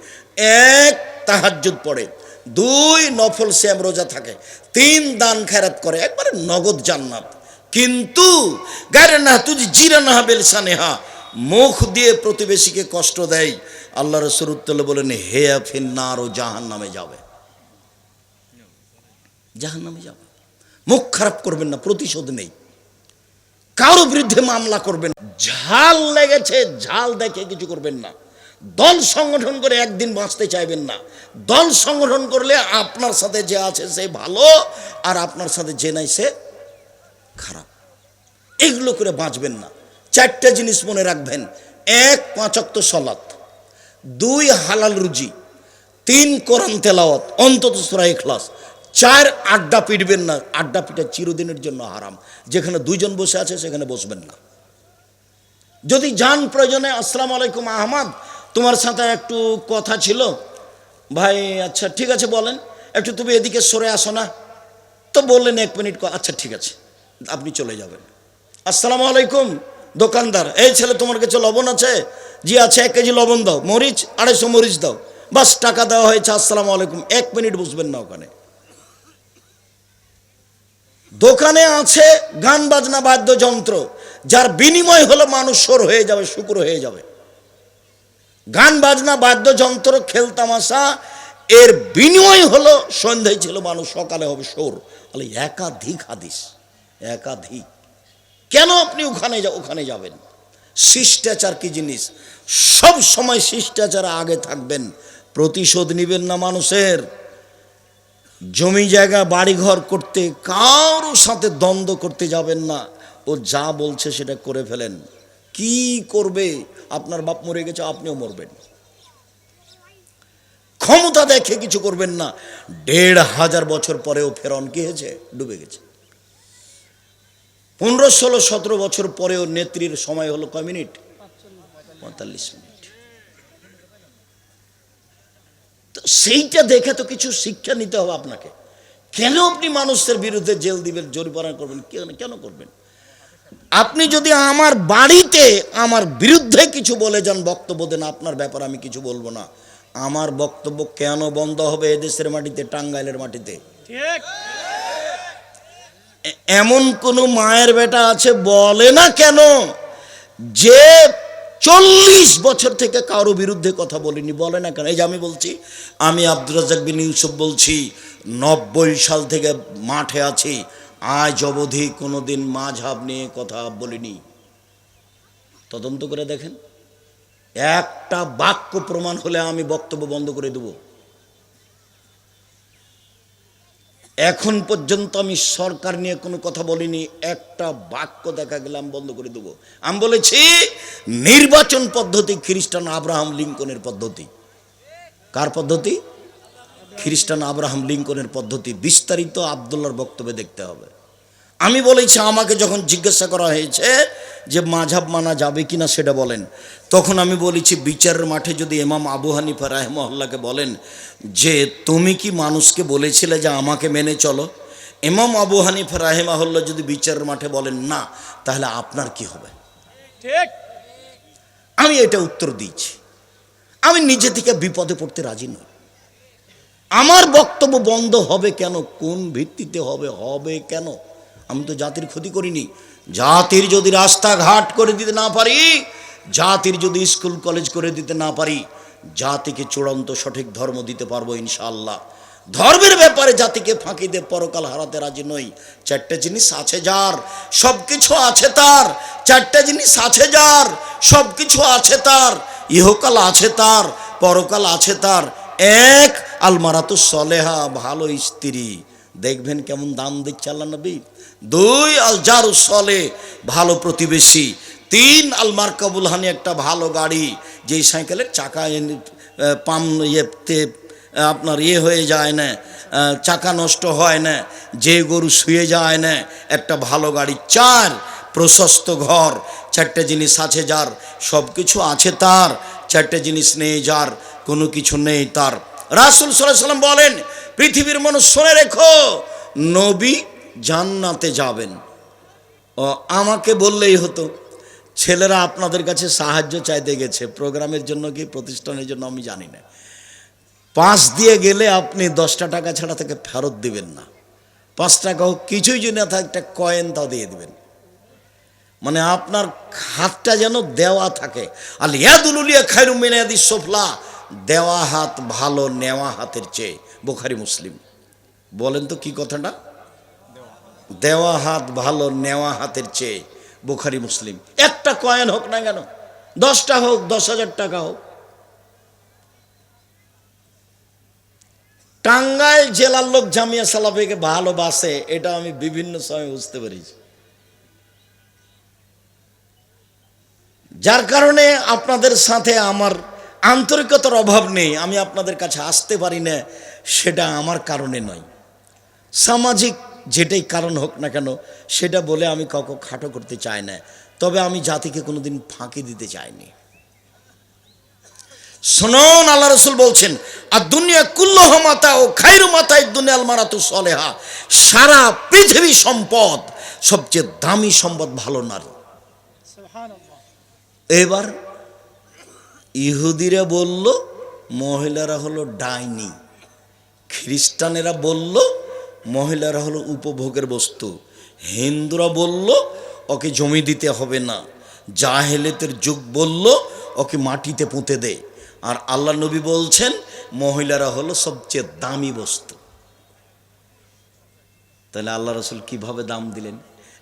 1 তাহাজ্জুদ পড়ে, 2 নফল সিয়াম রোজা থাকে, 3 দান খেরাত করে, একবারে নগদ জান্নাত। কিন্তু গায়রে না তুই জিরা না বেলসানেহা, মুখ দিয়ে প্রতিবেশীকে কষ্ট দেয়, আল্লাহ রাসূল উত্তরে বলেন হে ফিন্নার, ও জাহান্নামে যাবে, জাহান্নামে যাবে। মুখ খারাপ করবেন না, প্রতিশোধ নেই, কারো বিরুদ্ধে মামলা করবেন, ঝাল লেগেছে ঝাল দেখে কিছু করবেন না, দল সংগঠন করে একদিন বাঁচতে চাইবেন না। দল সংগঠন করলে আপনার সাথে যে আছে সে ভালো, আর আপনার সাথে যে নাই সে খারাপ, এগুলো করে বাঁচবেন না। 4টা জিনিস মনে রাখবেন: 1 5 ওয়াক্ত সালাত, 2 হালাল রুজি, 3 কোরআন তেলাওয়াত, অন্তত সূরা ইখলাস, 4 আড্ডা পিটবেন না, আড্ডা পিটা চিরদিনের জন্য হারাম। যেখানে 2 জন বসে আছে সেখানে বসবেন না। যদি যান প্রয়োজনে, আসসালামু আলাইকুম আহমদ, তোমার সাথে একটু কথা ছিল ভাই, আচ্ছা ঠিক আছে বলেন, একটু তুমি এদিকে সরে আসো না, তো বললেন 1 মিনিট, আচ্ছা ঠিক আছে, আপনি চলে যাবেন। আসসালামু আলাইকুম দোকানদার, এই ছেলে তোমার কাছে লবণ আছে? জি আছে, 1 কেজি লবণ দাও, মরিচ 250 মরিচ দাও, বাস টাকা দেওয়া হয়েছে, আসসালামু আলাইকুম। 1 মিনিট বসবেন না ওখানে। দোকানে আছে গান বাজনা বাদ্যযন্ত্র, যার বিনিময় হলো মানুষ সর হয়ে যাবে, শুকর হয়ে যাবে। গান বাজনা বাদ্যযন্ত্র খেলতামাশা, এর বিনিময় হলো সন্ধ্যায় ছিল মানুষ, সকালে হবে সোর। একাধিক হাদিস, একাধিক। কেন আপনি ওখানে যাবেন? শিষ্টাচার কি জিনিস? সব সময় শিষ্টাচারে আগে থাকবেন, প্রতিশোধ নিবেন না মানুষের। জমি জায়গা বাড়িঘর করতে কারো সাথে দ্বন্দ্ব করতে যাবেন না, ও যা বলছে সেটা করে ফেলেন। কি করবে? আপনার বাপ মরে গেছে, আপনিও মরবেন। ক্ষমতা দেখে কিছু করবেন না। 1500 বছর পরেও ফেরাউন কি হয়েছে? ডুবে গেছে। 15, 16, 17 বছর পরেও নেত্রীর সময় হলো কয় মিনিট? 45 মিনিট। তো সেইটা দেখে তো কিছু শিক্ষা নিতে হবে আপনাকে। কেন আপনি মানুষের বিরুদ্ধে জেল দিবেন, জরিমানা করবেন? কেন করবেন? আপনি যদি আমার বাড়িতে আমার বিরুদ্ধে কিছু বলে যান, বক্তব্য দেন, আপনার ব্যাপারে আমি কিছু বলবো না। আমার বক্তব্য কেন বন্ধ হবে এদেশের মাটিতে, টাঙ্গাইলের মাটিতে? এমন কোন মায়ের বেটা আছে বলে না কেন যে 40 বছর থেকে কারো বিরুদ্ধে কথা বলিনি? বলে না কেন? এই যে আমি বলছি, আমি আব্দুর রাজ্জাক বিন ইউসুফ বলছি, 90 সাল থেকে মাঠে আছি, আজ অবধি কোনোদিন মাযহাব নিয়ে কথা বলিনি। তদন্ত করে দেখেন, একটা বাক্য প্রমাণ হলে আমি বক্তব্য বন্ধ করে দেব। এখন পর্যন্ত আমি সরকার নিয়ে কোনো কথা বলিনি, একটা বাক্য দেখা গেলে আমি বন্ধ করে দেব। আমি বলেছি নির্বাচন পদ্ধতি খ্রিস্টান আব্রাহাম লিঙ্কনের পদ্ধতি। কার পদ্ধতি? খ্রিস্টান আব্রাহাম লিঙ্কনের পদ্ধতি। বিস্তারিত আব্দুল্লাহর বক্তব্যে দেখতে হবে। আমি বলেছি, আমাকে যখন জিজ্ঞাসা করা হয়েছে যে মাযহাব মানা যাবে কিনা সেটা বলেন, তখন আমি বলেছি বিচারের মাঠে যদি ইমাম আবু হানিফা রাহিমাহুল্লাহকে বলেন যে তুমি কি মানুষকে বলেছিলে যে আমাকে মেনে চলো, ইমাম আবু হানিফা রাহিমাহুল্লাহ যদি বিচারের মাঠে বলেন না, তাহলে আপনার কি হবে? ঠিক, আমি এটা উত্তর দিয়েছি। আমি নিজে থেকে বিপদে পড়তে রাজি নই। আমার বক্তব্য বন্ধ হবে কেন? কোন ভিত্তিতে হবে? হবে কেন? আমি তো জাতির ক্ষতি করিনি। জাতির যদি রাস্তাঘাট করে দিতে না পারি, জাতির যদি স্কুল কলেজ করে দিতে না পারি, জাতিকে চূড়ান্ত সঠিক ধর্ম দিতে পারবো ইনশাআল্লাহ। ধর্মের ব্যাপারে জাতিকে ফাঁকি দিয়ে পরকাল হারাতে রাজি নই। 4টে জিনিস আছে যার, সব কিছু আছে তার। 4টে জিনিস আছে যার, সব কিছু আছে তার। ইহকাল আছে তার, পরকাল আছে তার। 1 আলমারাতু সলেহা, ভালো স্ত্রী। দেখবেন কেমন দাম দিচ্ছে আল্লাহ নবী। 2 আল জারু সলে, ভালো প্রতিবেশী। 3 আল মারকাবুল হানি, একটা ভালো গাড়ি, যেই সাইকেলের চাকা পাম ইয়েতে আপনার হয়ে যায় না, চাকা নষ্ট হয় না, যে গরু শুয়ে যায় না, একটা ভালো গাড়ি। 4 প্রশস্ত ঘর। 4টে জিনিস আছে যার, সব কিছু আছে তার। 4টে জিনিস নেই যার, কোনো কিছু নেই তার। রাসূল সাল্লাল্লাহু আলাইহি ওয়াসাল্লাম বলেন, পৃথিবীর মানুষ শুনে রেখো, নবী জান্নাতে যাবেন। ও আমাকে বললেই হতো, ছেলেরা আপনাদের কাছে সাহায্য চাইতে গেছে, প্রোগ্রামের জন্য কি প্রতিষ্ঠানের জন্য আমি জানি না। 5 দিয়ে গেলে আপনি 10টা টাকা ছাড়া থেকে ফেরত দিবেন না। 5 টাকা হোক, কিছুই যদি না থাকে একটা কয়েন তাও দিয়ে দিবেন। মানে আপনার হাতটা যেন দেওয়া থাকে। আল ইয়াদুলিয়া খায়রুম মিন ইয়াদিস সুফলা, দেওয়া হাত ভালো নেওয়া হাতের চেয়ে। বুখারী মুসলিম। বলেন তো কি কথাটা? দেওয়া হাত ভালো নেওয়া হাতের চেয়ে। বুখারী মুসলিম। একটা কয়েন হোক না কেন, 10টা হোক, 10,000 টাকা হোক। টাঙ্গাইল জেলার লোক জামিয়া সালাফিকে ভালোবাসে, এটা আমি বিভিন্ন সময় বুঝতে পেরেছি। যার কারণে আপনাদের সাথে আমার আন্তরিকতার অভাব নেই, আমি আপনাদের কাছে আসতে পারি না, সেটা আমার কারণে নয়। সামাজিক যেটাই কারণ হোক না কেন, সেটা বলে আমি কাউকে খাটো করতে চাই না। তবে আমি জাতিকে কোনোদিন ফাঁকি দিতে চাইনি। শুনুন, আল্লাহ রাসূল বলছেন, আর দুনিয়া কুল্লুহা মাতা ও খায়রু মাতাই দুনিয়াল মারাতু সলেহা, সারা পৃথিবী সম্পদ, সবচেয়ে দামি সম্পদ ভালো নারী। এবার ইহুদিরা বলল মহিলারা হলো ডাইনি, খ্রিস্টানেরা বলল মহিলারা হলো উপভোগের বস্তু, হিন্দুরা বলল ওকে জমি দিতে হবে না, জাহেলিয়াতের যুগ বলল ওকে মাটিতে পুঁতে দে, আর আল্লাহ নবী বলছেন মহিলারা হলো সবচেয়ে দামি বস্তু। তাহলে আল্লাহ রাসূল কিভাবে দাম দিলেন?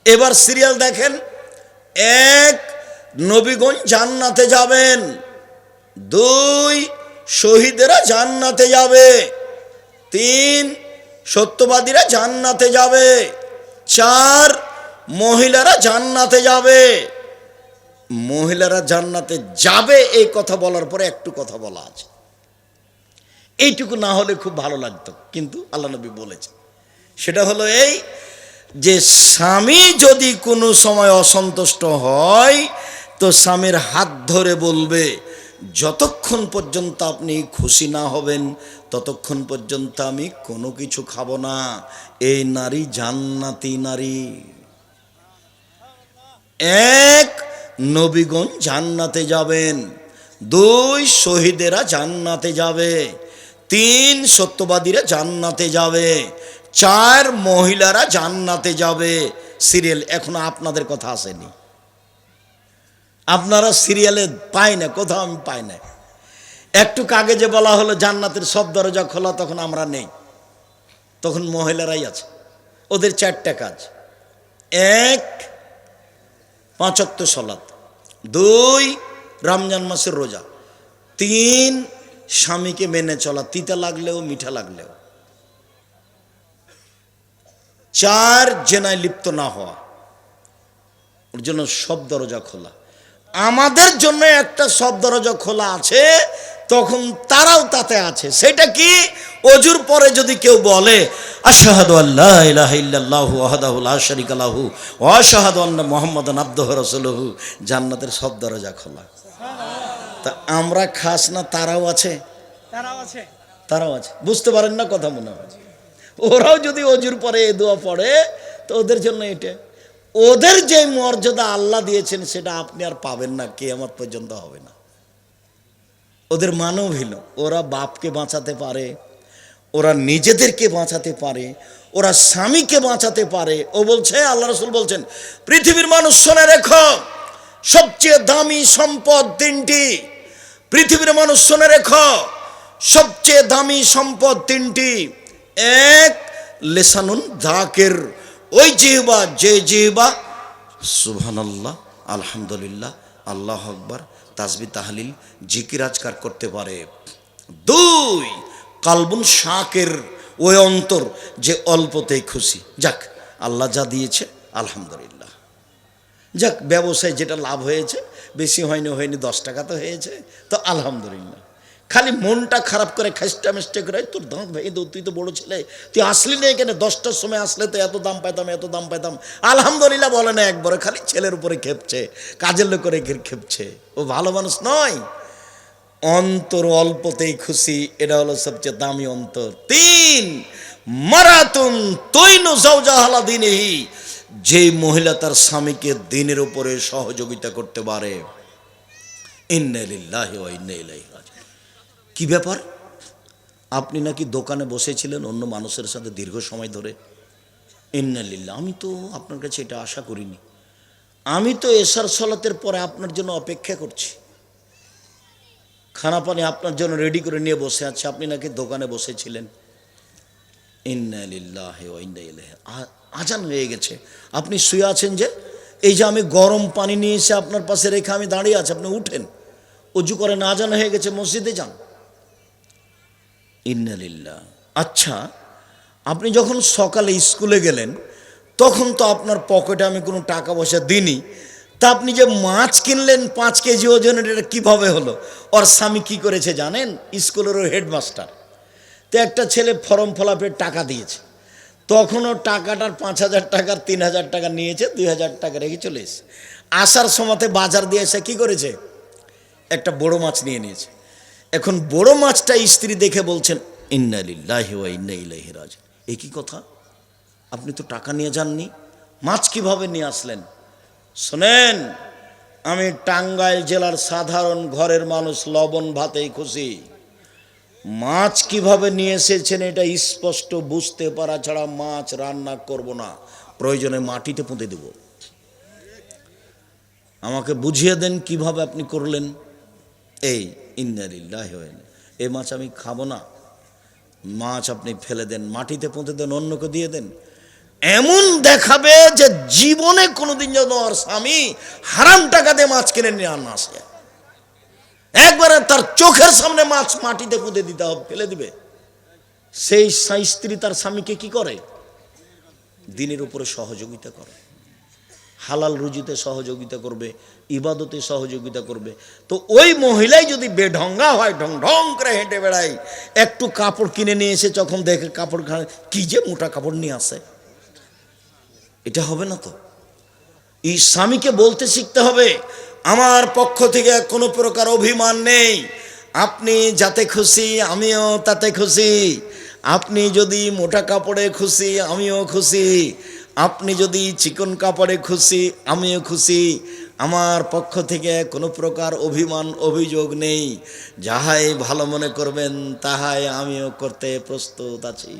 এবার সিরিয়াল দেখেন। 1, নবীগণ জান্নাতে যাবেন। 2, শহীদেরা জান্নাতে যাবে। 3, সত্যবাদীরা জান্নাতে যাবে। 4, মহিলারা জান্নাতে যাবে। মহিলারা জান্নাতে যাবে এই কথা বলার পরে একটু কথা বলা আছে, এইটুকু না হলে খুব ভালো লাগতো, কিন্তু আল্লাহ নবী বলেছেন। সেটা হলো এই যে স্বামী যদি কোনো সময় অসন্তুষ্ট হয় তো স্বামীর হাত ধরে বলবে, যতক্ষণ পর্যন্ত আপনি খুশি না হবেন ততক্ষণ পর্যন্ত আমি কোনো কিছু খাবো না। এই নারী জান্নাতি নারী। 1, নবীগণ জান্নাতে যাবেন। 2, শহীদেরা জান্নাতে যাবে। 3, সত্যবাদীরা জান্নাতে যাবে। 4, মহিলারা জান্নাতে যাবে। সিরিয়াল এখনো আপনাদের কথা আসেনি, আপনারা সিরিয়ালে পাই না, কোথাও আমি পাই না। একটু আগে যে বলা হলো জান্নাতের সব দরজা খোলা, তখন আমরা নেই, তখন মহিলারাই আছে। ওদের 4টা কাজ: 1, 5 ওয়াক্ত সালাত। 2, রমজান মাসের রোজা। 3, স্বামীকে মেনে চলা, তিতা লাগলেও মিঠা লাগলেও। 4, জেনায় লিপ্ত না হওয়া। ওর জন্য সব দরজা খোলা। আমাদের জন্য একটা সব দরজা খোলা আছে, তখন তারাও তাতে আছে। সেটা কি? অজুর পরে যদি কেউ বলে আশহাদু আল্লা ইলাহা ইল্লাল্লাহু ওয়াহদাহু লা শারীকা লাহু ওয়া আশহাদু আন্না মুহাম্মাদান আবদুহু ওয়া রাসূলুহু, জান্নাতের সব দরজা খোলা। তা আমরা খাস না, তারাও আছে, তারাও আছে। বুঝতে পারেন না কথা মনে হয়? ওরাও যদি অজুর পরে এই দোয়া পড়ে তো ওদের জন্য এটা, ওদের যে মর্যাদা আল্লাহ দিয়েছেন সেটা আপনি আর পাবেন না, কিয়ামত পর্যন্ত হবে না। ওদের মানবহীন, ওরা বাপকে বাঁচাতে পারে, ওরা নিজেদেরকে বাঁচাতে পারে, ওরা স্বামীকে বাঁচাতে পারে। ও বলছে, আল্লাহ রাসূল বলছেন, পৃথিবীর মানুষ শুনে রেখো, সবচেয়ে দামি সম্পদ 3টি। পৃথিবীর মানুষ শুনে রেখো, সবচেয়ে দামি সম্পদ 3টি। 1, লিসানুন যাকির, ওই জিহ্বা, যে জিহ্বা সুবহানাল্লাহ, আলহামদুলিল্লাহ, আল্লাহু আকবার, তাসবিহ তাহলিল জিকির আজকার করতে পারে। 2, কালবুন শাকির, ওই অন্তর যে অল্পতেই খুশি, যাক আল্লাহ যা দিয়েছে আলহামদুলিল্লাহ, যাক ব্যবসায় যেটা লাভ হয়েছে, বেশি হয়নি 10 টাকা তো হয়েছে, তো আলহামদুলিল্লাহ। খালি মনটা খারাপ করে খাইস্টা মিস্টে করে, তোর দাঁত ভেঙে দৌ, তুই তো বড় ছেলে, তুই আসলি না এখানে, 10টার সময় আসলে তো এত দাম পাইতাম, এত দাম পাইতাম, আলহামদুলিল্লাহ বলে না একবারে, খালি ছেলের উপরে খেপছে, কাজের লোকের খেপছে। ও ভালো মানুষ নয়। অন্তর অল্পতেই খুশি, এটা হলো সবচেয়ে দামি অন্তর। 3, মারাতুন তৈনু যাওজাহালা দিনহি, যেই মহিলা তার স্বামীকে দিনের উপরে সহযোগিতা করতে পারে। ইন্না লিল্লাহি ওয়া ইন্না ইলাইহি রাজিউন। কি ব্যাপার? আপনি নাকি দোকানে বসেছিলেন অন্য মানুষের সাথে দীর্ঘ সময় ধরে। ইন্নালিল্লাহ, আমি তো আপনার কাছে এটা আশা করিনি। আমি তো এশার সালাতের পরে আপনার জন্য অপেক্ষা করছি, খানা পানি আপনার জন্য রেডি করে নিয়ে বসে আছে, আপনি নাকি দোকানে বসেছিলেন। ইন্নালিল্লাহি ওয়া ইন্না ইলাইহি। আজান হয়ে গেছে, আপনি শুয়ে আছেন যে, এই যে আমি গরম পানি নিয়ে এসে আপনার পাশে রেখে আমি দাঁড়িয়ে আছি, আপনি উঠেন, অজু করেন, আজান হয়ে গেছে, মসজিদে যান। ইন্নালিল্লাহ। আচ্ছা, আপনি যখন সকালে স্কুলে গেলেন তখন তো আপনার পকেটে আমি কোনো টাকা পয়সা দিইনি, তা আপনি যে মাছ কিনলেন 5 কেজি ওজনের, এটা কীভাবে হলো? ওর স্বামী কী করেছে জানেন? স্কুলেরও হেডমাস্টার, তো একটা ছেলে ফর্ম ফিলাপের টাকা দিয়েছে, তখনও টাকাটার 5,000 টাকার 3,000 টাকা নিয়েছে, 2,000 টাকা রেখে চলে এসেছে। আসার সময়তে বাজার দিয়ে এসে কী করেছে? একটা বড় মাছ নিয়ে নিয়েছে। এখন বড় মাছটা স্ত্রী দেখে বলছেন, ইন্না লিল্লাহি ওয়া ইন্না ইলাইহি রাজিউন। এই কি কথা? আপনি তো টাকা নিয়ে যাননি, মাছ কিভাবে নিয়ে আসলেন? শোনেন, আমি টাঙ্গাইল জেলার সাধারণ ঘরের মানুষ, লবণ ভাতেই খুশি। মাছ কিভাবে নিয়ে এসেছেন এটা স্পষ্ট বুঝতে পারা ছাড়া মাছ রান্না করব না, প্রয়োজনে মাটিতে পুঁতে দেব। আমাকে বুঝিয়ে দেন কিভাবে আপনি করলেন। এই ইন্না লিল্লাহি ওয়া ইন্না, এই মাছ আমি খাবো না, মাছ আপনি ফেলে দেন, মাটিতে পুঁতে দেন, অন্যকে দিয়ে দেন। এমন দেখাবে যে জীবনে কোনোদিন যেন ওর স্বামী হারাম টাকা দিয়ে মাছ কিনে নিয়ে না আসে, একবারে তার চোখের সামনে মাছ মাটিতে পুঁতে দিতে হবে, ফেলে দিবে। সেই স্ত্রী তার স্বামীকে কি করে? দিনের উপরে সহযোগিতা করে, হালাল রুজিতে সহযোগিতা করবে, ইবাদতে সহযোগিতা করবে। তো ওই মহিলাই যদি বেঢঙ্গা হয়, ঢং ঢং করে হেঁটে বেড়ায়, একটু কাপড় কিনে নিয়ে এসে যখন দেখে কাপড় কি যে মোটা কাপড় নিয়ে আসে, এটা হবে না। তো এই স্বামীকে বলতে শিখতে হবে, আমার পক্ষ থেকে কোনো প্রকার অভিমান নেই, আপনি যাতে খুশি আমিও তাতে খুশি, আপনি যদি মোটা কাপড়ে খুশি আমিও খুশি, আপনি যদি চিকন কাপড়ে খুশি আমিও খুশি, আমার পক্ষ থেকে কোনো প্রকার অভিমান অভিযোগ নেই, যাহাই ভালো মনে করবেন তাহাই আমিও করতে প্রস্তুত আছি।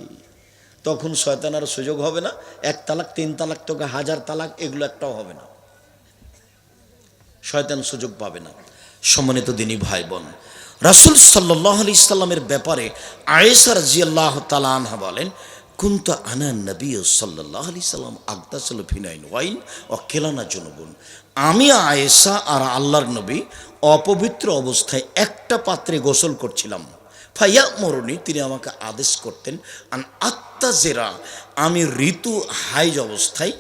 তখন শয়তানের সুযোগ হবে না, 1 তালাক 3 তালাক তোকে 1000 তালাক এগুলো একটাও হবে না, শয়তান সুযোগ পাবে না। সম্মানিত দিনী ভাই বোন, রাসূল সাল্লাল্লাহু আলাইহি সাল্লামের ব্যাপারে আয়েশা রাদিয়াল্লাহু তাআলা আনহা বলেন, কুনতু আনা নবী সাল্লাল্লাহু আলাইহি সাল্লাম আগতাসালু ফিনাইন ওয়াইন ও কেলানা জুনুবুন। আমি আয়েশা আর আল্লাহর নবী অপবিত্র অবস্থায় একটা পাত্রে গোসল করছিলাম। ফাইয়া মরুনি, তিনি আমাকে আদেশ করতেন, আন আত্তাজেরা, আমি ঋতু হাইজ অবস্থায়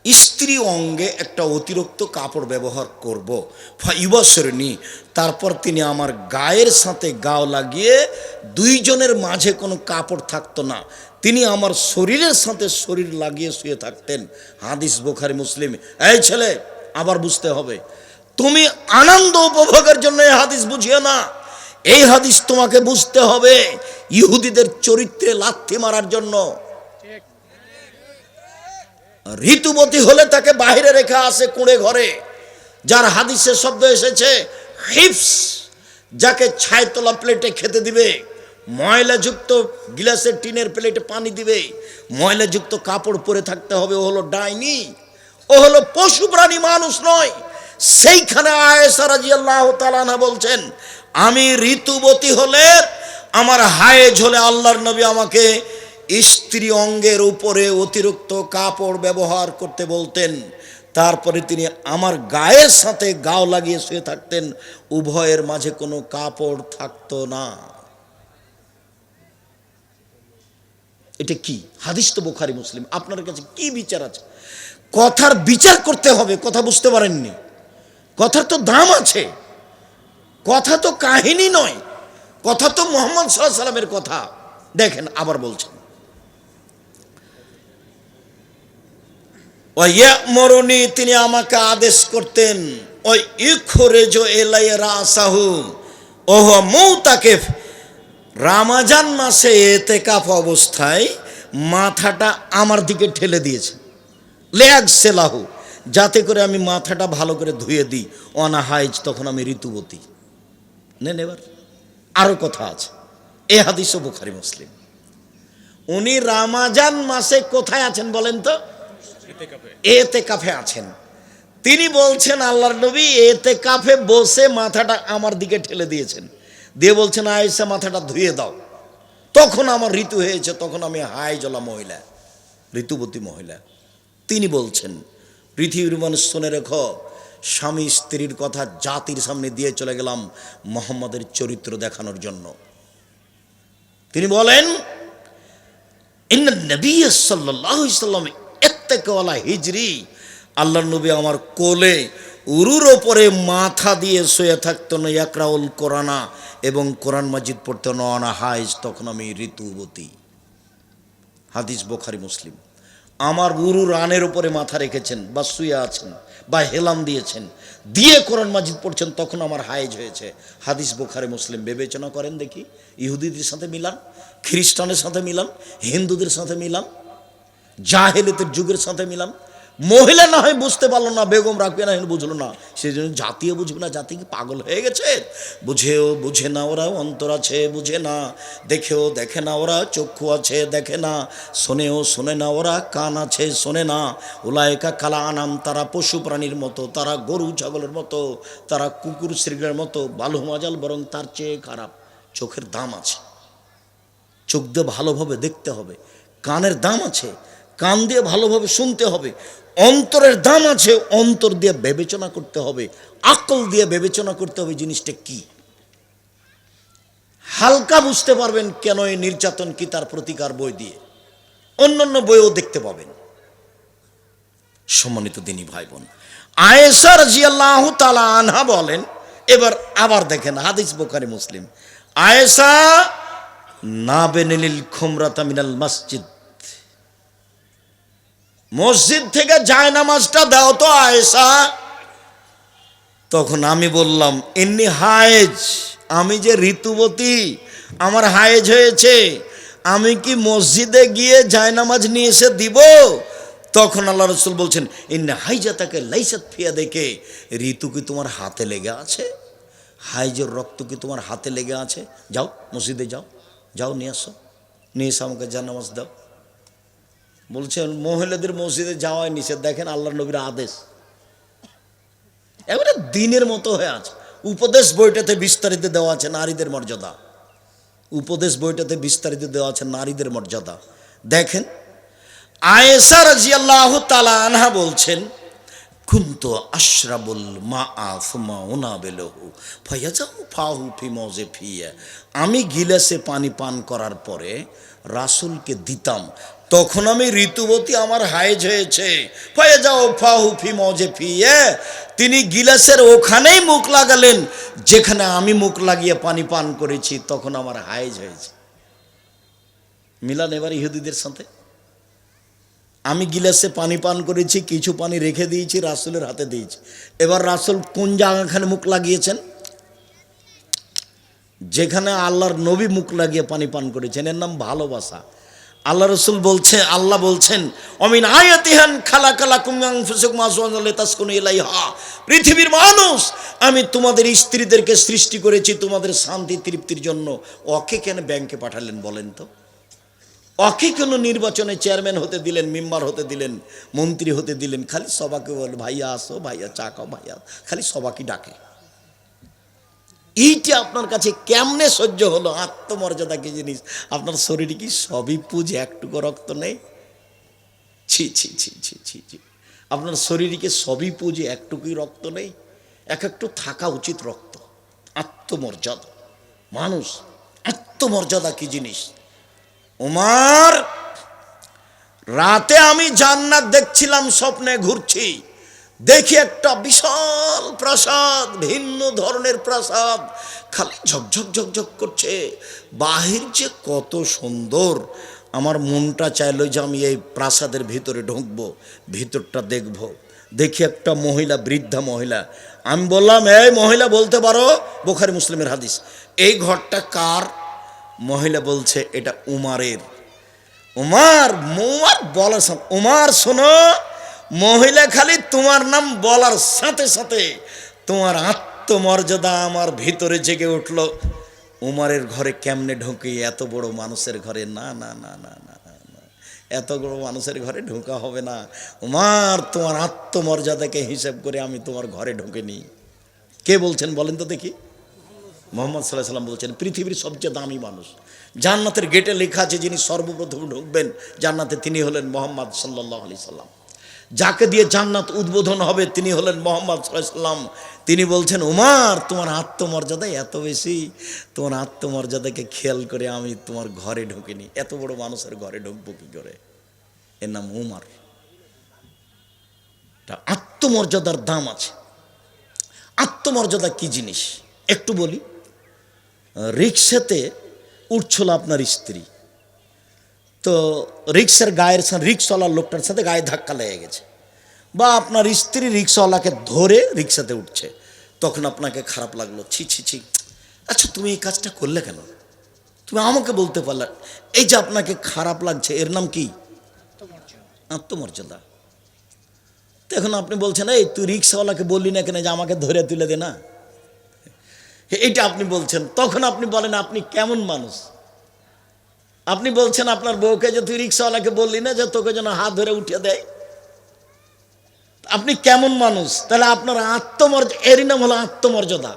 স্ত্রী অঙ্গে একটা অতিরিক্ত কাপড় ব্যবহার করব। ফাইবাসরণী, তারপর তিনি আমার গায়ের সাথে গাও লাগিয়ে 2 জনের মাঝে কোনো কাপড় থাকতো না, তিনি আমার শরীরের সাথে শরীর লাগিয়ে শুয়ে থাকতেন। হাদিস বুখারী মুসলিম। এই ছেলে, আবার বুঝতে হবে, তুমি আনন্দ উপভোগের জন্য এই হাদিস বুঝিও না, এই হাদিস তোমাকে বুঝতে হবে ইহুদিদের চরিত্রে লাথি মারার জন্য। ঋতুবতী হলে তাকে বাইরে রেখে আসে কুঁড়ে ঘরে, যার হাদিসের শব্দ এসেছে হিফস, যাকে ছাইতলা প্লেটে খেতে দিবে, ময়লাযুক্ত গ্লাসের টিনের প্লেটে পানি দিবে, ময়লাযুক্ত কাপড় পরে থাকতে হবে, ও হলো ডাইনি, ও হলো পশু প্রাণী, মানুষ নয়। সেইখানে আয়েশা রাদিয়াল্লাহু তাআলা আনহা বলছেন, আমি ঋতুবতী হলে, আমার হায়েজ হলে আল্লাহর নবী আমাকে স্ত্রী অঙ্গের উপরে অতিরিক্ত কাপড় ব্যবহার করতে বলতেন, তারপরে তিনি আমার গায়ের সাথে গাও লাগিয়ে শুয়ে থাকতেন, উভয়ের মাঝে কোনো কাপড় থাকতো না। এটা কি হাদিস? তো বুখারী মুসলিম। আপনার কাছে কি বিচার আছে? কথার বিচার করতে হবে, কথা বুঝতে পারেননি, কথার তো দাম আছে, কথা তো কাহিনী নয়, কথা তো মুহাম্মদ সাল্লাল্লাহু আলাইহি সাল্লামের কথা। দেখেন আবার বলছেন, ওয়ায়ামুরুনি, তিনি আমাকে আদেশ করতেন, ওই ইখরিজু ইলাইয়া রাসাহু ওয়া মুতাকিফ, রমজান মাসে ইতিকাফ অবস্থায় মাথাটা আমার দিকে ঠেলে দিয়েছে, লিয়াগসিলাহু, যাতে করে আমি মাথাটা ভালো করে ধুয়ে দিই, অনা হাইজ, তখন আমি ঋতুবতী। নেন এবার আরো কথা আছে, এ হাদিসও বুখারী মুসলিম। উনি রমজান মাসে কোথায় আছেন বলেন তো? এতেকাফে আছেন। তিনি বলছেন আল্লাহর নবী এতেকাফে বসে মাথাটা আমার দিকে ঠেলে দিয়েছেন, দিয়ে বলছেন আয়েশা মাথাটা ধুয়ে দাও। তখন আমার ঋতু হয়েছে, তখন আমি হাইজলা মহিলা, ঋতুবতী মহিলা। তিনি বলছেন পৃথিবীর মানুষ শুনে রেখো, স্বামী স্ত্রীর কথা জাতির সামনে দিয়ে চলে গেলাম মুহাম্মাদের চরিত্র দেখানোর জন্য। তিনি বলেন ইন্নান নবী সাল্লাল্লাহু আলাইহি সাল্লাম ইত্তাকাওয়ালা হিজরি, আল্লাহর নবী আমার কোলে উরুর ওপরে মাথা দিয়ে শুয়ে থাকতো না, ইয়াকরাউল কোরআনা, এবং কোরআন মাজিদ পড়তো না, আনা হাইজ, তখন আমি ঋতুবতী। হাদিস বুখারী মুসলিম। আমার উরু রানের উপরে মাথা রেখেছেন বা শুয়ে আছেন বা হেলাম দিয়েছেন, দিয়ে কোরআন মাজিদ পড়ছেন, তখন আমার হাইজ হয়েছে। হাদিস বুখারী মুসলিম। বিবেচনা করেন দেখি, ইহুদিদের সাথে মিলান, খ্রিস্টানের সাথে মিলান, হিন্দুদের সাথে মিলান, জাহেলিয়াতের যুগের সাথে মিলান। মহিলা না হয় বুঝতে পারলো না, বেগম রাখবে না বুঝলো না, সেই জন্য জাতীয় বুঝবে না। জাতি কি পাগল হয়ে গেছে? বুঝেও বুঝে না ওরা, অন্তর আছে বুঝে না, দেখেও দেখে না ওরা, চক্ষু আছে দেখে না, শোনেও শোনে না ওরা, কান আছে শোনে না। উলায়েকা কালা আনাম, তারা পশু প্রাণীর মতো, তারা গরু ছাগলের মতো, তারা কুকুর শৃগালের মতো, বালু মাজাল, বরং তার চেয়ে খারাপ। চোখের দাম আছে, চোখ দিয়ে ভালোভাবে দেখতে হবে। কানের দাম আছে, কান দিয়ে ভালোভাবে শুনতে হবে। অন্তরের দাম আছে, অন্তর দিয়ে বিবেচনা করতে হবে, আকল দিয়ে বিবেচনা করতে হবে জিনিসটা কি। হালকা বুঝতে পারবেন কেন এই নির্যাতন কি, তার প্রতিকার বই দিয়ে, অন্যান্য বইও দেখতে পাবেন। সম্মানিত দিনী ভাই বোন, আয়েশা রাদিয়াল্লাহু তাআলা আনহা বলেন, এবার আবার দেখেন হাদিস বুখারী মুসলিম। আয়েশা নাবেনিল খুমরাতা মিনাল মসজিদ, মসজিদ থেকে জায়নামাজটা দাও তো আয়েশা। তখন আমি বললাম ইন্নি হায়েজ, আমি যে ঋতুবতী, আমার হায়েজ হয়েছে, আমি কি মসজিদে গিয়ে জায়নামাজ নিয়ে এসে দিব? তখন আল্লাহ রাসূল বলছেন ইন্না হাইজাতাকে লাইসাত ফিয়া, দেখে ঋতু কি তোমার হাতে লেগে আছে? হাইজের রক্ত কি তোমার হাতে লেগে আছে? যাও মসজিদে যাও, যাও নিয়ে আসো, নিয়ে এসে আমাকে জায়নামাজ দাও। বলছেন মহিলাদের মসজিদে যাওয়াই নিষেধ। দেখেন আল্লাহর নবীর আদেশ, এবারে দিনের মতো হয়ে আছে। উপদেশ বইটাতে বিস্তারিত দেওয়া আছে নারীদের মর্যাদা, উপদেশ বইটাতে বিস্তারিত দেওয়া আছে নারীদের মর্যাদা। দেখেন আয়েশা রাদিয়াল্লাহু তাআলা আনহা বলছেন কুনতু আশরাবুল মাআ সুম্মা উনাবিলহু ফায়াজাউ ফাহু ফি মাওজিফিয়া, আমি গিলাসে পানি পান করার পরে রাসূলকে দিতাম, তখন আমি ঋতুবতী, আমার হায়েজ হয়েছে। ফায়াজাউ ফাহু ফি মাওজিফিয়া, তিনি গিলাসের ওখানেই মুখ লাগালেন যেখানে আমি মুখ লাগিয়ে পানি পান করেছি, তখন আমার হায়েজ হয়েছে। মিলান এবার ইহুদিদের সাথে। আমি গিলাসে পানি পান করেছি, কিছু পানি রেখে দিয়েছি, রাসূলের হাতে দিয়েছি। এবার রাসূল কোন জায়গাখানে মুখ লাগিয়েছেন? যেখানে আল্লাহর নবী মুখ লাগিয়ে পানি পান করেছেন, এর নাম ভালোবাসা। আল্লাহ রাসূল বলছে, আল্লাহ বলছেন অমিন আয়াতিহান খালাকালাকুম মিন আনফুসিকুম আজওয়াজান লিতাসকুনু ইলাইহা, পৃথিবীর মানুষ, আমি তোমাদের স্ত্রীদেরকে সৃষ্টি করেছি তোমাদের শান্তি তৃপ্তির জন্য। ওকে কেন ব্যাংকে পাঠালেন বলেন তো? ওকে কেন নির্বাচনে চেয়ারম্যান হতে দিলেন, মেম্বার হতে দিলেন, মন্ত্রী হতে দিলেন? খালি সবাকে বল ভাইয়া আসো, ভাইয়া চা খাও, ভাইয়া, খালি সবাকে ডাকে। এইটা আপনার কাছে কেমনে সহ্য হলো? আত্মমর্যাদা কি জিনিস? আপনার শরীরে কি সবই পুজে, একটুকু রক্ত নেই? ছি ছি ছি ছি ছি ছি, আপনার শরীরে কি সবই পুজে, একটুকুই রক্ত নেই? এক একটু থাকা উচিত রক্ত। আত্মমর্যাদা, মানুষ আত্মমর্যাদা কি জিনিস? ওমর, রাতে আমি জান্নাত দেখছিলাম, স্বপ্নে ঘুরছি, দেখি একটা বিশাল প্রাসাদ, ভিন্ন ধরনের প্রাসাদ, খালি ঝকঝক ঝকঝক করছে, বাহির যে কত সুন্দর। আমার মনটা চাইলো যে আমি এই প্রাসাদের ভিতরে ঢুকবো, ভিতরটা দেখবো। দেখি একটা মহিলা, বৃদ্ধা মহিলা। আমি বললাম এই মহিলা বলতে পারো? বুখারী মুসলিমের হাদিস। এই ঘরটা কার? মহিলা বলছে এটা উমারের। উমার বলার সাথে, উমার শোনো, মহিলা খালি তোমার নাম বলার সাথে সাথে তোমার আত্মমর্যাদা আমার ভিতরে জেগে উঠলো। উমারের ঘরে কেমনে ঢুকি, এত বড় মানুষের ঘরে? না না না না না না, এত বড় মানুষের ঘরে ঢোকা হবে না। উমার, তোমার আত্মমর্যাদাকে হিসাব করে আমি তোমার ঘরে ঢুকিনি। কে বলছেন বলেন তো দেখি? মোহাম্মদ সাল্লাল্লাহু আলাইহি সাল্লাম বলছেন, পৃথিবীর সবচেয়ে দামি মানুষ, জান্নাতের গেটে লেখা আছে যিনি সর্বপ্রথম ঢুকবেন জান্নাতে তিনি হলেন মোহাম্মদ সাল্লাল্লাহু আলাইহি সাল্লাম। যাকে দিয়ে জান্নাত উদ্বোধন হবে তিনি হলেন মোহাম্মদ সাল্লাল্লাহু আলাইহি সাল্লাম। তিনি বলছেন, উমার, তোমার আত্মমর্যাদা এত বেশি, তোমার আত্মমর্যাদাকে খেয়াল করে আমি তোমার ঘরে ঢুকিনি। এত বড় মানুষের ঘরে ঢুকবো কি করে? এর নাম উমার। আত্মমর্যাদার দাম আছে। আত্মমর্যাদা কি জিনিস একটু বলি। রিক্সাতে উঠছিল আপনার স্ত্রী, তো রিক্সার গায়ের সাথে রিক্সাওয়ালার লোকটার সাথে গায়ে ধাক্কা লেগে গেছে, বা আপনার স্ত্রী রিক্সাওয়ালাকে ধরে রিক্সাতে উঠছে, তখন আপনাকে খারাপ লাগলো, ছি ছি ছি, আচ্ছা তুমি এই কাজটা করলে কেন? তুমি আমাকে বলতে পারলে। এই যে আপনাকে খারাপ লাগছে, এর নাম কি? আত্মমর্যাদা। তো এখন আপনি বলছেন, এই তুই রিক্সাওয়ালাকে বললি না কেন যে আমাকে ধরে তুলে দে না, এইটা আপনি বলছেন। তখন আপনি বলেন আপনি কেমন মানুষ? আপনি বলছেন আপনার বউকে যে তুই রিক্সাওয়ালাকে বললি না যে তোকে যেন হাত ধরে উঠিয়ে দেয়। আপনি কেমন মানুষ? তাহলে আপনার আত্মমর্যাদা, এরই নাম হলো আত্মমর্যাদা।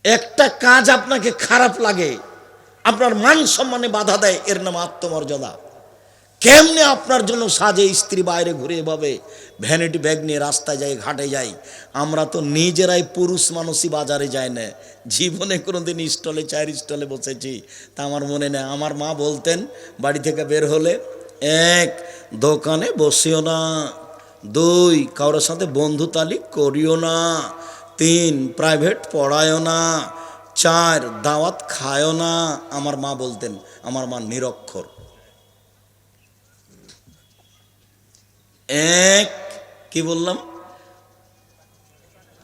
একটা কাজ আপনাকে খারাপ লাগে, আপনার মান সম্মানে বাধা দেয়, এর নাম আত্মমর্যাদা। কেমনে আপনার জন্য সাজে স্ত্রী বাইরে ঘুরে এভাবে ভ্যানিটি ব্যাগ নিয়ে রাস্তায় যায়, ঘাটে যাই। আমরা তো নিজেরাই পুরুষ মানুষই বাজারে যায় না, জীবনে কোনোদিন স্টলে, চায়ের স্টলে বসেছি তা আমার মনে নেই। আমার মা বলতেন বাড়ি থেকে বের হলে, 1, দোকানে বসিও না, 2, কারোর সাথে বন্ধুতালি করিও না, 3, প্রাইভেট পড়ায়ও না, 4, দাওয়াত খায়ও না। আমার মা বলতেন। আমার মা নিরক্ষর। 1, কি বললাম?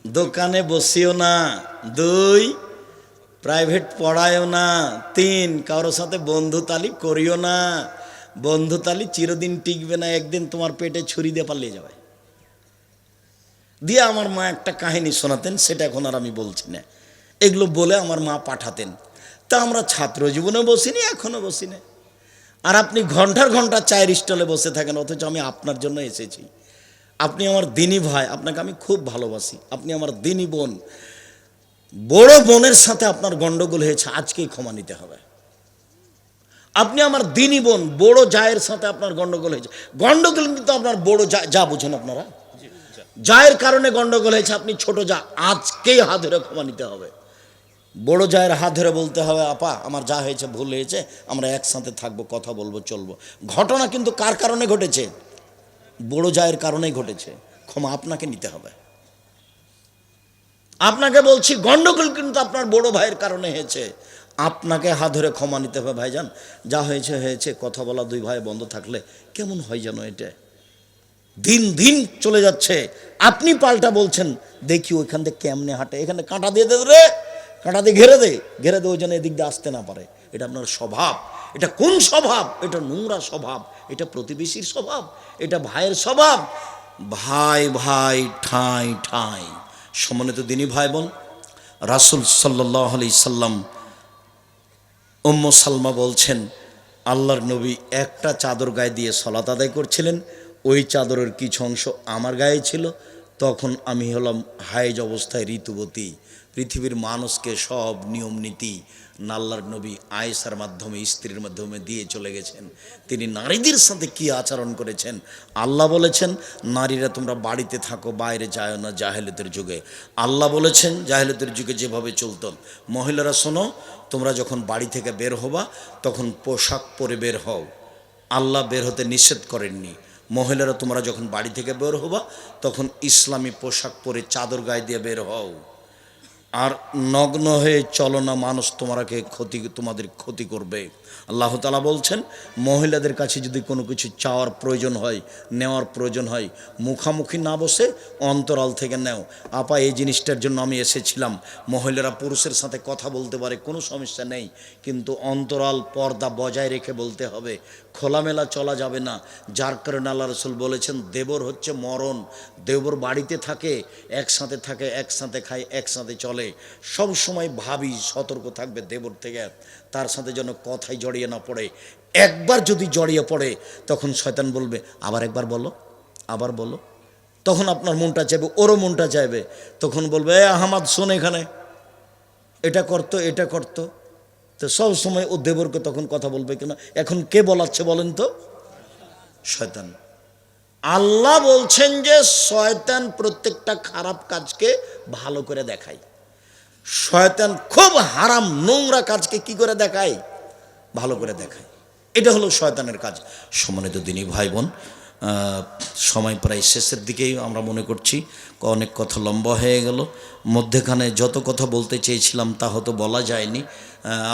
দোকানে বসিও না, 2, প্রাইভেট পড়ায়ও না, 3, কারোর সাথে বন্ধুতালি করিও না। বন্ধুতালি চিরদিন টিকবে না, একদিন তোমার পেটে ছুরি দিয়ে পালিয়ে যাবে। দিয়ে আমার মা একটা কাহিনী শোনাতেন, সেটা এখন আর আমি বলছি না। এগুলো বলে আমার মা পাঠাতেন। তা আমরা ছাত্র জীবনে বসিনি, এখনো বসি না। আর আপনি ঘন্টার ঘন্টা চায়ের স্টলে বসে থাকেন, অথচ আমি আপনার জন্য এসেছি। আপনি আমার দিনী ভাই, আপনাকে আমি খুব ভালোবাসি, আপনি আমার দিনী বোন। বড় বোনের সাথে আপনার গন্ডগোল হয়েছে, আজকেই ক্ষমা নিতে হবে। আপনি আমার দিনী বোন, বড় জায়ের সাথে আপনার গন্ডগোল হয়েছে। গন্ডগোল কিন্তু আপনার বড় যা বুঝেন আপনারা, জায়ের কারণে গন্ডগোল হয়েছে, আপনি ছোট যা, আজকেই হাত ধরে ক্ষমা নিতে হবে। বড় জায়ের হাত ধরে বলতে হবে, আপা আমার যা হয়েছে ভুল হয়েছে, আমরা একসাথে থাকবো, কথা বলবো, চলবো। ঘটনা কিন্তু কার কারণে ঘটেছে? বড় জায়ের কারণেই ঘটেছে। ক্ষমা আপনাকে নিতে হবে। আপনাকে বলছি, গন্ডগোল কিন্তু আপনার বড় ভাইয়ের কারণে হয়েছে, আপনাকে হাত ধরে ক্ষমা নিতে হবে। ভাইজান যা হয়েছে হয়েছে, কথা বলা দুই ভাই বন্ধ থাকলে কেমন হয় যেন। এটা দিন দিন চলে যাচ্ছে, আপনি পাল্টা বলছেন দেখি ওইখান থেকে কেমনে হাঁটে, এখানে কাঁটা দিয়ে দে রে, কাঁটা দিয়ে ঘেরে দে ওই জন্য এদিক দিয়ে আসতে না পারে। এটা আপনার স্বভাব। এটা কোন স্বভাব? এটা নোংরা স্বভাব, এটা প্রতিবেশীর স্বভাব, এটা ভাইয়ের স্বভাব। ভাই ভাই ঠাঁই ঠাঁই। সম্মানিত দিনী ভাই বোন, রাসূল সাল্লাল্লাহু আলাইহি সাল্লাম, উম্মু সালমা বলছেন, আল্লাহর নবী একটা চাদর গায়ে দিয়ে সালাত আদায় করছিলেন, ওই চাদরের কিছু অংশ আমার গায়ে ছিল। তখন আমি হলাম হায়েজ অবস্থায়, ঋতুবতী। পৃথিবীর মানুষকে সব নিয়ম নীতি আল্লাহর নবী আয়েশার মাধ্যমে, স্ত্রীর মাধ্যমে দিয়ে চলে গেছেন। তিনি নারীদের সাথে কি আচরণ করেছেন? আল্লাহ বলেছেন, নারীরা তোমরা বাড়িতে থাকো, বাইরে যায় না, জাহেলিয়াতের যুগে। আল্লাহ বলেছেন জাহেলিয়াতের যুগে যেভাবে চলত, মহিলারা শোনো, তোমরা যখন বাড়ি থেকে বের হবা তখন পোশাক পরে বের হও। আল্লাহ বের হতে নিষেধ করেননি। মহিলারা তোমরা যখন বাড়ি থেকে বের হবা তখন ইসলামী পোশাক পরে চাদর গায়ে দিয়ে বের হও। আর নগ্ন হয়ে চলো না, মানুষ তোমাদের ক্ষতি করবে। আল্লাহ তাআলা বলছেন, মহিলাদের কাছে যদি কোনো কিছু চাওয়ার প্রয়োজন হয়, নেওয়ার প্রয়োজন হয়, মুখামুখি না বসে অন্তরাল থেকে নেও। আপা এই জিনিসটার জন্য আমি এসেছিলাম। মহিলারা পুরুষের সাথে কথা বলতে পারে, কোনো সমস্যা নেই, কিন্তু অন্তরাল পর্দা বজায় রেখে বলতে হবে। খোলামেলা চলা যাবে না। যার কারণে আল্লাহ রসুল বলেছেন দেবর হচ্ছে মরণ। দেবর বাড়িতে থাকে, একসাথে থাকে, একসাথে খায়, একসাথে চলে। সব সময় ভাবি সতর্ক থাকবে দেবর থেকে, তার সাথে যেন কথাই জড়িয়ে না পড়ে। একবার যদি জড়িয়ে পড়ে তখন শয়তান বলবে আবার একবার বলো, আবার বলো। তখন আপনার মনটা চাইবে, ওরও মনটা চাইবে। তখন বলবে আহমাদ শোন, এখানে এটা করতো, এটা করতো। তো সব সময় ও দেবরকে তখন কথা বলবে কিনা, এখন কে বলাচ্ছে বলেন তো? শয়তান। আল্লাহ বলছেন যে শয়তান প্রত্যেকটা খারাপ কাজকে ভালো করে দেখায়। শয়তান খুব হারাম নোংরা কাজকে কি করে দেখায়? ভালো করে দেখায়। এটা হলো শয়তানের কাজ। সম্মানিত দিনী ভাই বোন, সময় প্রায় শেষের দিকেই আমরা মনে করছি। অনেক কথা লম্বা হয়ে গেল। মধ্যেখানে যত কথা বলতে চেয়েছিলাম তা হয়তো বলা যায়নি।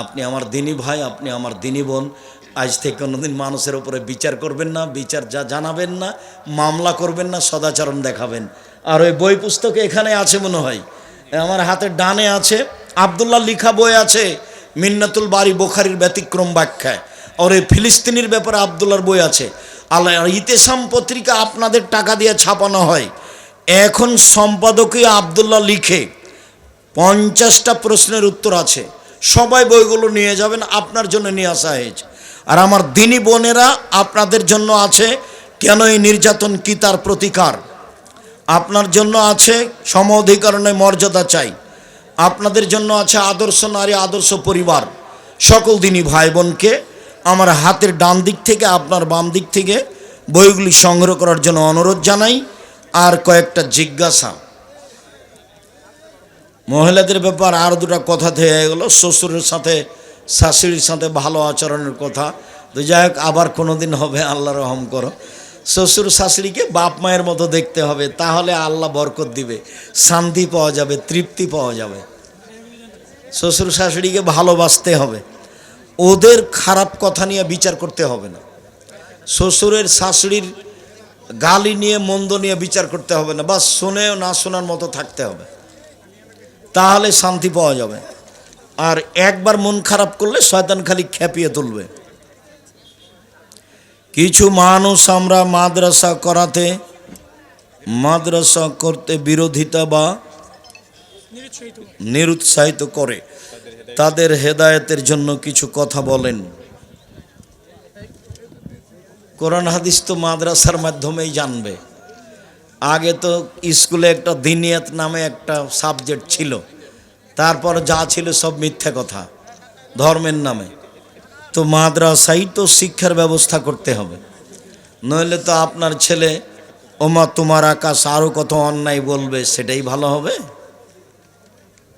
আপনি আমার দিনী ভাই, আপনি আমার দিনী বোন। আজ থেকে কোনোদিন মানুষের উপরে বিচার করবেন না, বিচার জানাবেন না, মামলা করবেন না, সদাচরণ দেখাবেন। আর ওই বই পুস্তকে এখানে আছে মনে হয়, আমার হাতের ডানে আছে, আবদুল্লাহ লিখা বই আছে মিন্নাতুল বারি বুখারীর ব্যতিক্রম ব্যাখ্যায়। আর এই ফিলিস্তিনির ব্যাপারে আবদুল্লাহর বই আছে। আল্লাহ ইতেসাম পত্রিকা আপনাদের টাকা দিয়ে ছাপানো হয়। এখন সম্পাদকীয় আবদুল্লাহ লিখে 50টা প্রশ্নের উত্তর আছে। সবাই বইগুলো নিয়ে যাবেন, আপনার জন্য নিয়ে আসা হয়েছে। আর আমার দিনী বোনেরা, আপনাদের জন্য আছে কেন এই নির্যাতন, কি তার প্রতিকার। আপনার জন্য আছে সম অধিকার নয় মর্যাদা চাই। আপনাদের জন্য আছে আদর্শ নারী, আদর্শ পরিবার। সকল দিনী ভাই বোনকে আমার হাতের ডান দিক থেকে আপনার বাম দিক থেকে বইগুলি সংগ্রহ করার জন্য অনুরোধ জানাই। আর কয়েকটা জিজ্ঞাসা, মহিলাদের ব্যাপার আর দুটা কথা থেকে গেলো। শ্বশুরের সাথে শাশুড়ির সাথে ভালো আচরণের কথা, তো যাই হোক আবার কোনো দিন হবে, আল্লাহ রহম করো। শ্বশুর শাশুড়িকে বাপ মায়ের মতো দেখতে হবে, তাহলে আল্লাহ বরকত দিবে, শান্তি পাওয়া যাবে, তৃপ্তি পাওয়া যাবে। শ্বশুর শাশুড়িকে ভালোবাসতে হবে, ওদের খারাপ কথা নিয়ে বিচার করতে হবে না। শ্বশুরের শাশুড়ির গালি নিয়ে মন্দ নিয়ে বিচার করতে হবে না, বাস শোনেও না শোনার মতো থাকতে হবে, তাহলে শান্তি পাওয়া যাবে। আর একবার মন খারাপ করলে শয়তান খালি খেপিয়ে তুলবে। কিছু মানুষ আমরা মাদ্রাসা করতে বিরোধিতা বা নিরুৎসাহিত করে, তাদের হেদায়েতের জন্য কিছু কথা বলেন। কোরআন হাদিস তো মাদ্রাসার মাধ্যমেই জানবে। আগে তো স্কুলে একটা দিনিয়াত নামে একটা সাবজেক্ট ছিল, তারপর যা ছিল সব মিথ্যা কথা ধর্মের নামে। তো মাদ্রাসায় তো শিক্ষার ব্যবস্থা করতে হবে, নইলে তো আপনার ছেলে ওমা তোমার আকাশ আরও কত অন্যায় বলবে, সেটাই ভালো হবে।